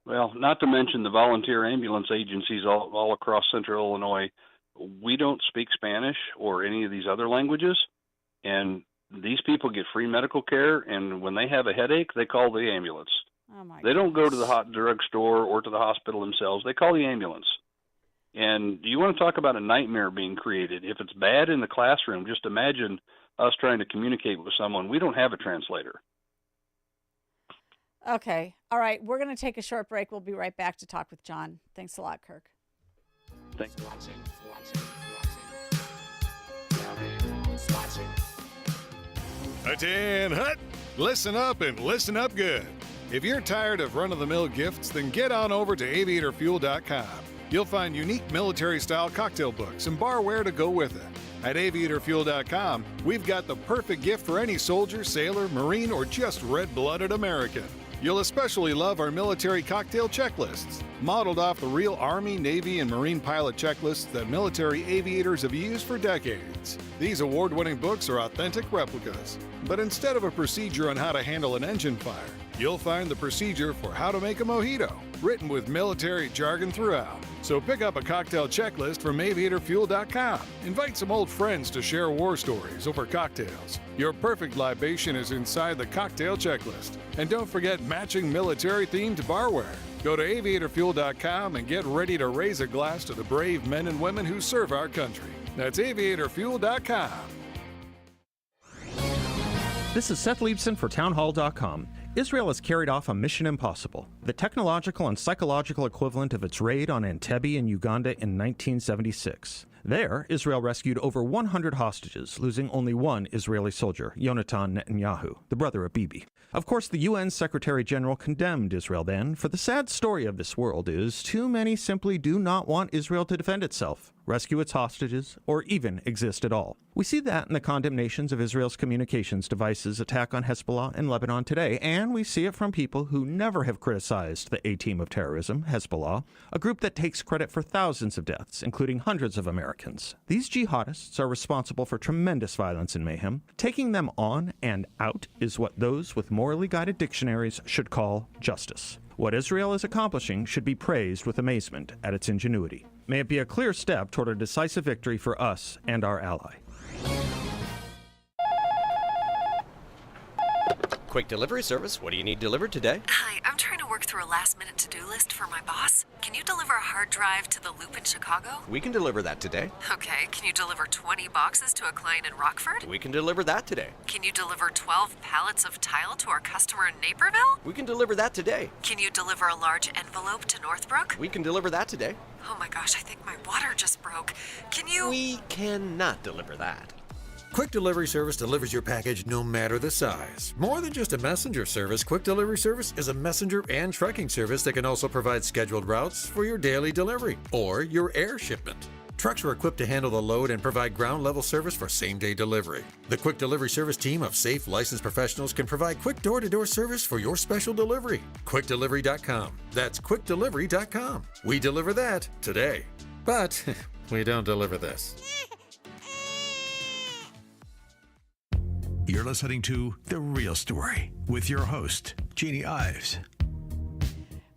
Well, not to mention the volunteer ambulance agencies all across central Illinois. We don't speak Spanish or any of these other languages, and these people get free medical care, and when they have a headache, they call the ambulance. Oh my They don't go to the hot drugstore or to the hospital themselves. They call the ambulance. And you want to talk about a nightmare being created. If it's bad in the classroom, just imagine us trying to communicate with someone. We don't have a translator. Okay. All right. We're going to take a short break. We'll be right back to talk with John. Thanks a lot, Kirk. Thanks. Hut, hut. Listen up and listen up good. If you're tired of run-of-the-mill gifts, then get on over to aviatorfuel.com. You'll find unique military-style cocktail books and barware to go with it. At aviatorfuel.com, we've got the perfect gift for any soldier, sailor, Marine, or just red-blooded American. You'll especially love our military cocktail checklists, modeled off the real Army, Navy, and Marine pilot checklists that military aviators have used for decades. These award-winning books are authentic replicas, but instead of a procedure on how to handle an engine fire, you'll find the procedure for how to make a mojito, written with military jargon throughout. So pick up a cocktail checklist from aviatorfuel.com. Invite some old friends to share war stories over cocktails. Your perfect libation is inside the cocktail checklist. And don't forget matching military-themed barware. Go to aviatorfuel.com and get ready to raise a glass to the brave men and women who serve our country. That's aviatorfuel.com. This is Seth Leibson for townhall.com. Israel has carried off a mission impossible, the technological and psychological equivalent of its raid on Entebbe in Uganda in 1976. There, Israel rescued over 100 hostages, losing only one Israeli soldier, Yonatan Netanyahu, the brother of Bibi. Of course, the UN Secretary General condemned Israel then, for the sad story of this world is too many simply do not want Israel to defend itself, rescue its hostages, or even exist at all. We see that in the condemnations of Israel's communications devices' attack on Hezbollah in Lebanon today, and we see it from people who never have criticized the A-team of terrorism, Hezbollah, a group that takes credit for thousands of deaths, including hundreds of Americans. These jihadists are responsible for tremendous violence and mayhem. Taking them on and out is what those with morally guided dictionaries should call justice. What Israel is accomplishing should be praised with amazement at its ingenuity. May it be a clear step toward a decisive victory for us and our ally. Quick delivery service. What do you need delivered today? Hi, I'm through a last-minute to-do list for my boss? Can you deliver a hard drive to the Loop in Chicago? We can deliver that today. Okay, can you deliver 20 boxes to a client in Rockford? We can deliver that today. Can you deliver 12 pallets of tile to our customer in Naperville? We can deliver that today. Can you deliver a large envelope to Northbrook? We can deliver that today. Oh my gosh, I think my water just broke. Can you? We cannot deliver that. Quick Delivery Service delivers your package no matter the size. More than just a messenger service, Quick Delivery Service is a messenger and trucking service that can also provide scheduled routes for your daily delivery or your air shipment. Trucks are equipped to handle the load and provide ground-level service for same-day delivery. The Quick Delivery Service team of safe, licensed professionals can provide quick door-to-door service for your special delivery. QuickDelivery.com. That's QuickDelivery.com. We deliver that today. But we don't deliver this. You're listening to The Real Story with your host, Jeannie Ives.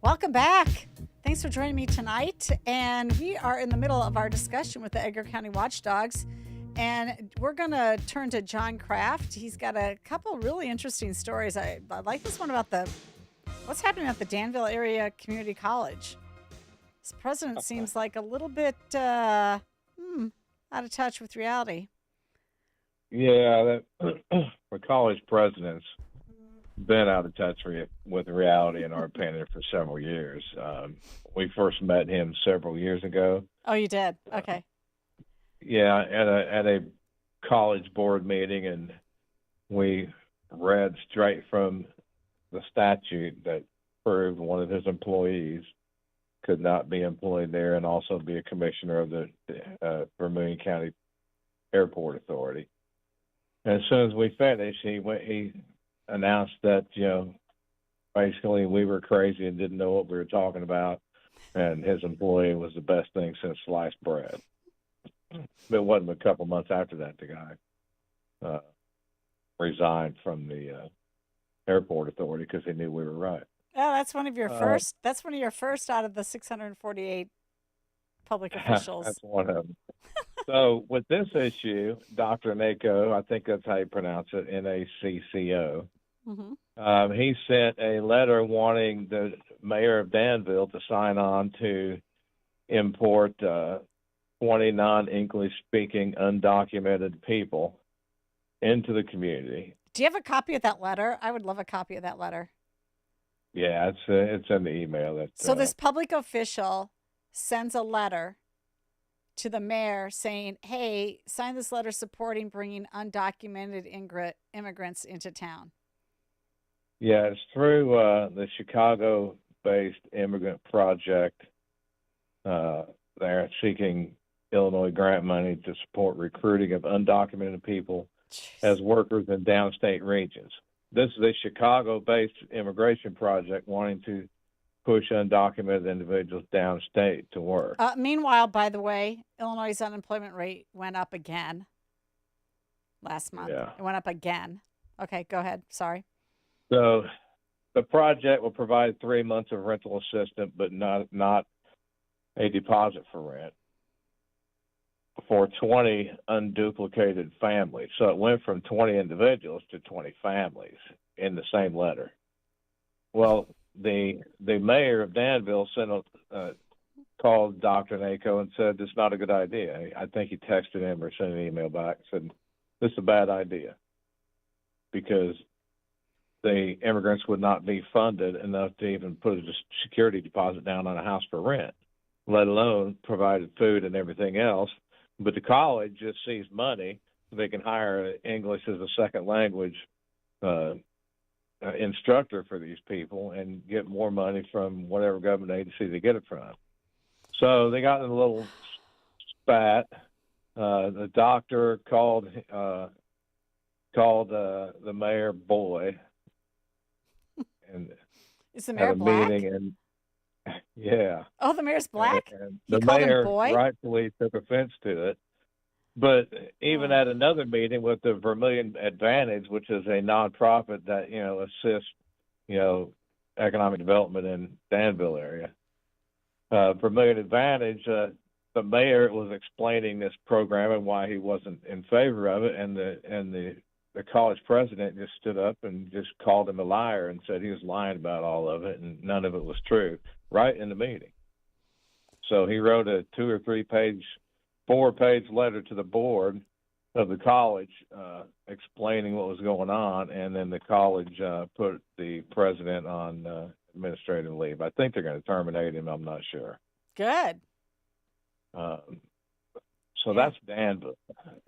Welcome back. Thanks for joining me tonight. And we are in the middle of our discussion with the Edgar County Watchdogs. And we're going to turn to John Kraft. He's got a couple really interesting stories. I like this one about what's happening at the Danville Area Community College. This president seems like a little bit out of touch with reality. Yeah, for college presidents, been out of touch with reality, in our opinion, for several years. We first met him several years ago. Oh, you did? Okay. Yeah, at a college board meeting, and we read straight from the statute that proved one of his employees could not be employed there and also be a commissioner of the Vermilion County Airport Authority. As soon as we finished, he announced that, basically we were crazy and didn't know what we were talking about, and his employee was the best thing since sliced bread. But it wasn't a couple months after that the guy resigned from the airport authority because he knew we were right. Oh, that's one of your first. That's one of your first out of the 648 public officials. That's one of them. So with this issue, Dr. Naco, I think that's how you pronounce it, N-A-C-C-O, he sent a letter wanting the mayor of Danville to sign on to import 20 non-English speaking undocumented people into the community. Do you have a copy of that letter? I would love a copy of that letter. Yeah, it's in the email. So this public official sends a letter to the mayor saying, hey, sign this letter supporting bringing undocumented immigrants into town. Yeah, it's through the Chicago-based immigrant project. They're seeking Illinois grant money to support recruiting of undocumented people as workers in downstate regions. This is a Chicago-based immigration project wanting to push undocumented individuals downstate to work. Meanwhile, by the way, Illinois' unemployment rate went up again last month. Yeah. It went up again. Okay, go ahead. Sorry. So the project will provide 3 months of rental assistance, but not a deposit for rent for 20 unduplicated families. So it went from 20 individuals to 20 families in the same letter. Well, the mayor of Danville called Dr. Naco and said, this is not a good idea. I think he texted him or sent an email back and said, this is a bad idea because the immigrants would not be funded enough to even put a security deposit down on a house for rent, let alone provided food and everything else. But the college just sees money so they can hire English as a second language instructor for these people and get more money from whatever government agency they get it from. So they got in a little spat. The doctor called the mayor boy, and is the mayor black? Meeting and yeah. Oh, the mayor's black? And he the called mayor him boy? rightfully took offense to it. But even at another meeting with the Vermilion Advantage, which is a nonprofit that, assists, economic development in Danville area, Vermilion Advantage, the mayor was explaining this program and why he wasn't in favor of it, and the the college president just stood up and just called him a liar and said he was lying about all of it and none of it was true right in the meeting. So he wrote a 2 or 3 page, 4-page letter to the board of the college explaining what was going on, and then the college put the president on administrative leave. I think they're going to terminate him. I'm not sure. Good. So that's Danville.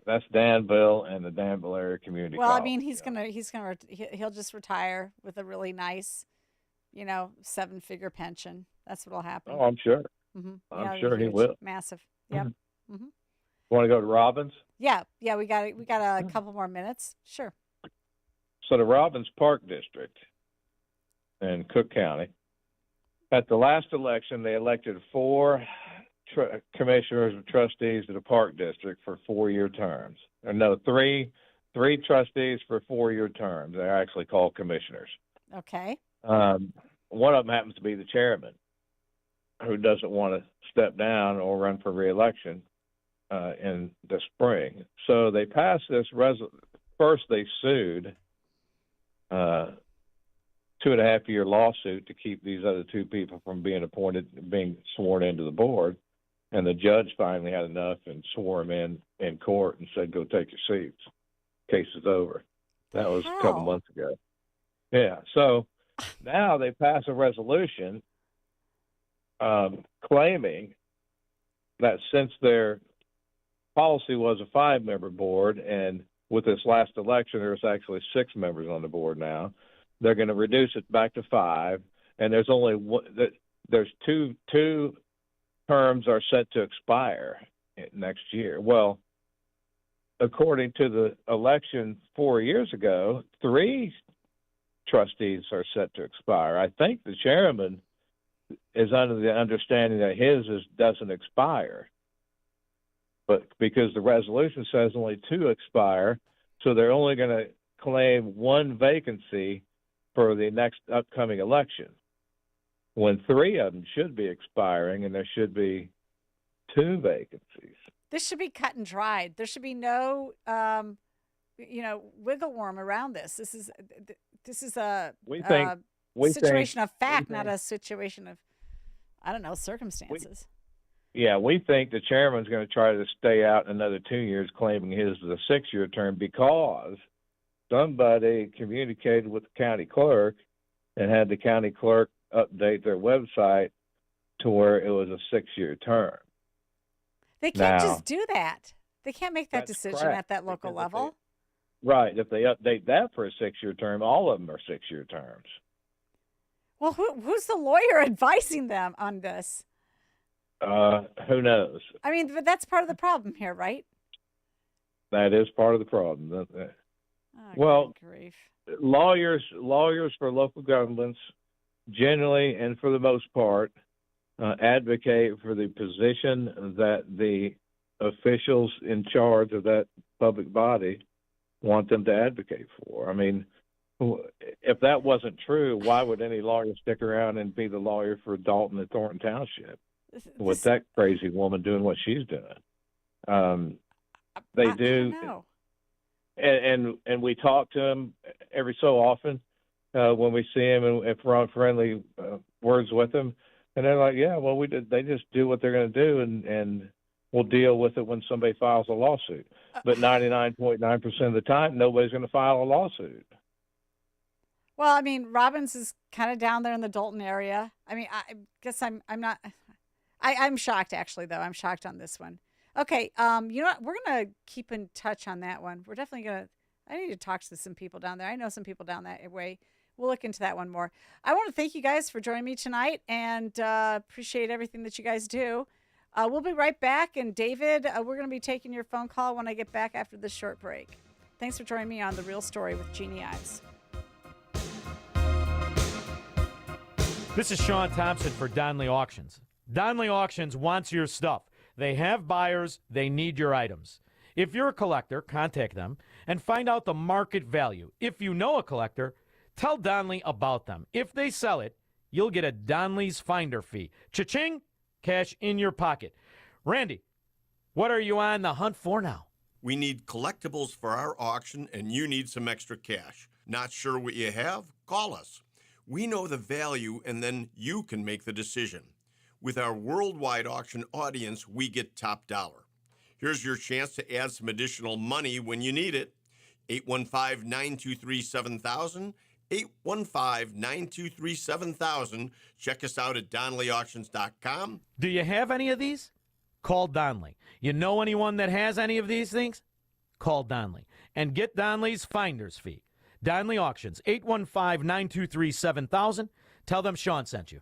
That's Danville and the Danville area community. Well, college. I mean, he'll just retire with a really nice, 7-figure pension. That's what'll happen. Oh, I'm sure. Mm-hmm. I'm sure he will. Massive. Yep. Mm-hmm. Mm-hmm. Want to go to Robbins? Yeah. We got a couple more minutes. Sure. So the Robbins Park District in Cook County, at the last election, they elected 4 commissioners and trustees of the Park District for 4-year terms. Or no, three trustees for 4-year terms. They're actually called commissioners. Okay. One of them happens to be the chairman, who doesn't want to step down or run for re-election in the spring. So they passed this first they sued 2.5-year lawsuit to keep these other 2 people from being sworn into the board. And the judge finally had enough and swore him in court and said, go take your seats. Case is over. That was a couple months ago. Yeah. So now they pass a resolution claiming that since their policy was a 5-member board, and with this last election, there's actually 6 members on the board now, they're going to reduce it back to 5. And there's only there's two terms are set to expire next year. Well, according to the election 4 years ago, 3 trustees are set to expire. I think the chairman is under the understanding that his doesn't expire, but because the resolution says only 2 expire, so they're only going to claim 1 vacancy for the next upcoming election, when 3 of them should be expiring and there should be 2 vacancies. This should be cut and dried. There should be no, wiggle worm around this. This is a situation of fact, not a situation of, circumstances. We think the chairman's going to try to stay out another 2 years, claiming his is a 6-year term because somebody communicated with the county clerk and had the county clerk update their website to where it was a 6-year term. They can't just do that. They can't make that decision correct, at that local level. Right. If they update that for a 6-year term, all of them are 6-year terms. Well, who's the lawyer advising them on this? Who knows? I mean, but that's part of the problem here, right? That is part of the problem. Good grief. Lawyers for local governments generally and for the most part advocate for the position that the officials in charge of that public body want them to advocate for. I mean, if that wasn't true, why would any lawyer stick around and be the lawyer for Dalton and Thornton Township with that crazy woman doing what she's doing? They do. And we talk to them every so often when we see them and we're on friendly words with them. And they're like, yeah, well, they just do what they're going to do, and we'll deal with it when somebody files a lawsuit. But 99.9% of the time, nobody's going to file a lawsuit. Well, I mean, Robbins is kind of down there in the Dalton area. I mean, I guess I'm not. I'm shocked, actually, though. I'm shocked on this one. Okay, you know what? We're going to keep in touch on that one. We're definitely going to. I need to talk to some people down there. I know some people down that way. We'll look into that one more. I want to thank you guys for joining me tonight, and appreciate everything that you guys do. We'll be right back. And David, we're going to be taking your phone call when I get back after this short break. Thanks for joining me on The Real Story with Jeannie Ives. This is Sean Thompson for Donley Auctions. Donley Auctions wants your stuff. They have buyers. They need your items. If you're a collector, contact them and find out the market value. If you know a collector, tell Donley about them. If they sell it, you'll get a Donley's finder fee. Cha-ching, cash in your pocket. Randy, what are you on the hunt for now? We need collectibles for our auction, and you need some extra cash. Not sure what you have? Call us. We know the value, and then you can make the decision. With our worldwide auction audience, we get top dollar. Here's your chance to add some additional money when you need it. 815-923-7000, 815-923-7000. Check us out at DonnellyAuctions.com. Do you have any of these? Call Donnelly. You know anyone that has any of these things? Call Donnelly and get Donnelly's finder's fee. Donnelly Auctions, 815-923-7000. Tell them Sean sent you.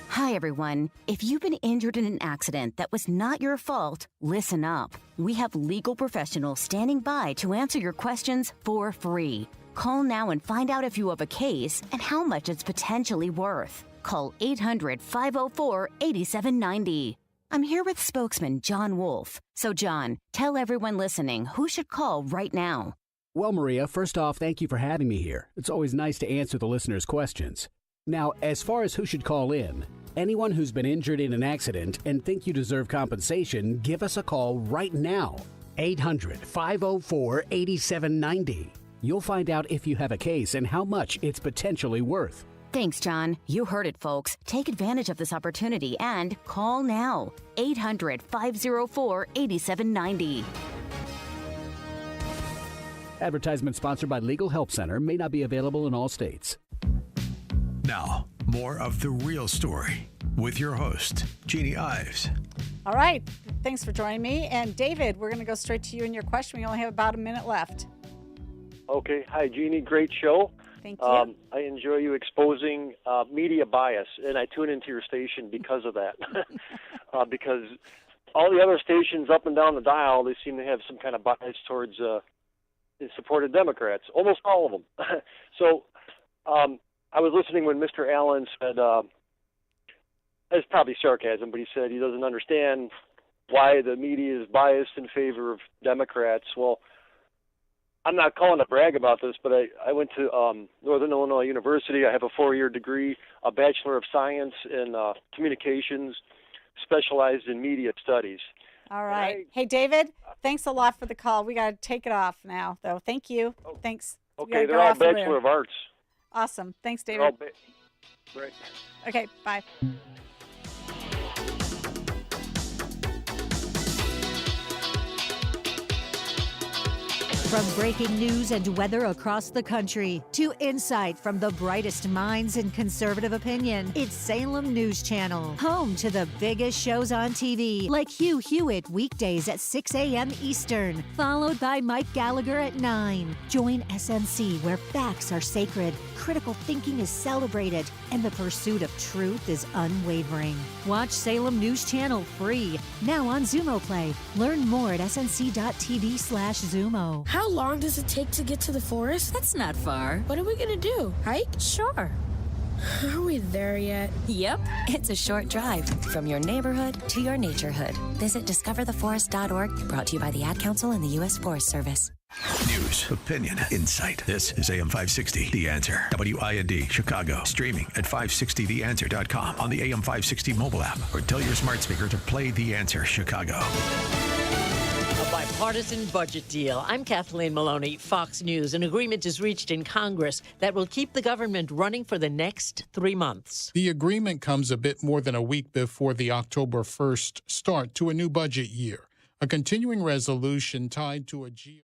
Hi, everyone. If you've been injured in an accident that was not your fault, listen up. We have legal professionals standing by to answer your questions for free. Call now and find out if you have a case and how much it's potentially worth. Call 800-504-8790. I'm here with spokesman John Wolf. So, John, tell everyone listening who should call right now. Well, Maria, first off, thank you for having me here. It's always nice to answer the listeners' questions. Now, as far as who should call in, anyone who's been injured in an accident and think you deserve compensation, give us a call right now. 800-504-8790. You'll find out if you have a case and how much it's potentially worth. Thanks, John. You heard it, folks. Take advantage of this opportunity and call now. 800-504-8790. Advertisement sponsored by Legal Help Center, may not be available in all states. Now, more of The Real Story with your host, Jeannie Ives. All right. Thanks for joining me. And David, we're going to go straight to you and your question. We only have about a minute left. Okay. Hi, Jeannie. Great show. Thank you. I enjoy you exposing media bias, and I tune into your station because of that. Because all the other stations up and down the dial, they seem to have some kind of bias towards supported Democrats, almost all of them. So I was listening when Mr. Allen said, it's probably sarcasm, but he said he doesn't understand why the media is biased in favor of Democrats. Well, I'm not calling to brag about this, but I went to Northern Illinois University. I have a 4-year degree, a Bachelor of Science in Communications, specialized in media studies. All right. Hey, David, thanks a lot for the call. We got to take it off now, though. Thank you. Thanks. Okay, they're all Bachelor of Arts. Awesome. Thanks, David. Right. Okay, bye. From breaking news and weather across the country to insight from the brightest minds in conservative opinion, it's Salem News Channel, home to the biggest shows on TV, like Hugh Hewitt weekdays at 6 a.m. Eastern, followed by Mike Gallagher at 9. Join SNC, where facts are sacred, critical thinking is celebrated, and the pursuit of truth is unwavering. Watch Salem News Channel free, now on Zumo Play. Learn more at snc.tv/Zumo. How long does it take to get to the forest? That's not far. What are we gonna do? Hike? Sure. Are we there yet? Yep. It's a short drive from your neighborhood to your naturehood. Visit discovertheforest.org, brought to you by the Ad Council and the U.S. Forest Service. News, opinion, insight. This is AM 560, The Answer. WIND, Chicago. Streaming at 560theanswer.com on the AM 560 mobile app, or tell your smart speaker to play The Answer Chicago. A bipartisan budget deal. I'm Kathleen Maloney, Fox News. An agreement is reached in Congress that will keep the government running for the next 3 months. The agreement comes a bit more than a week before the October 1st start to a new budget year. A continuing resolution tied to a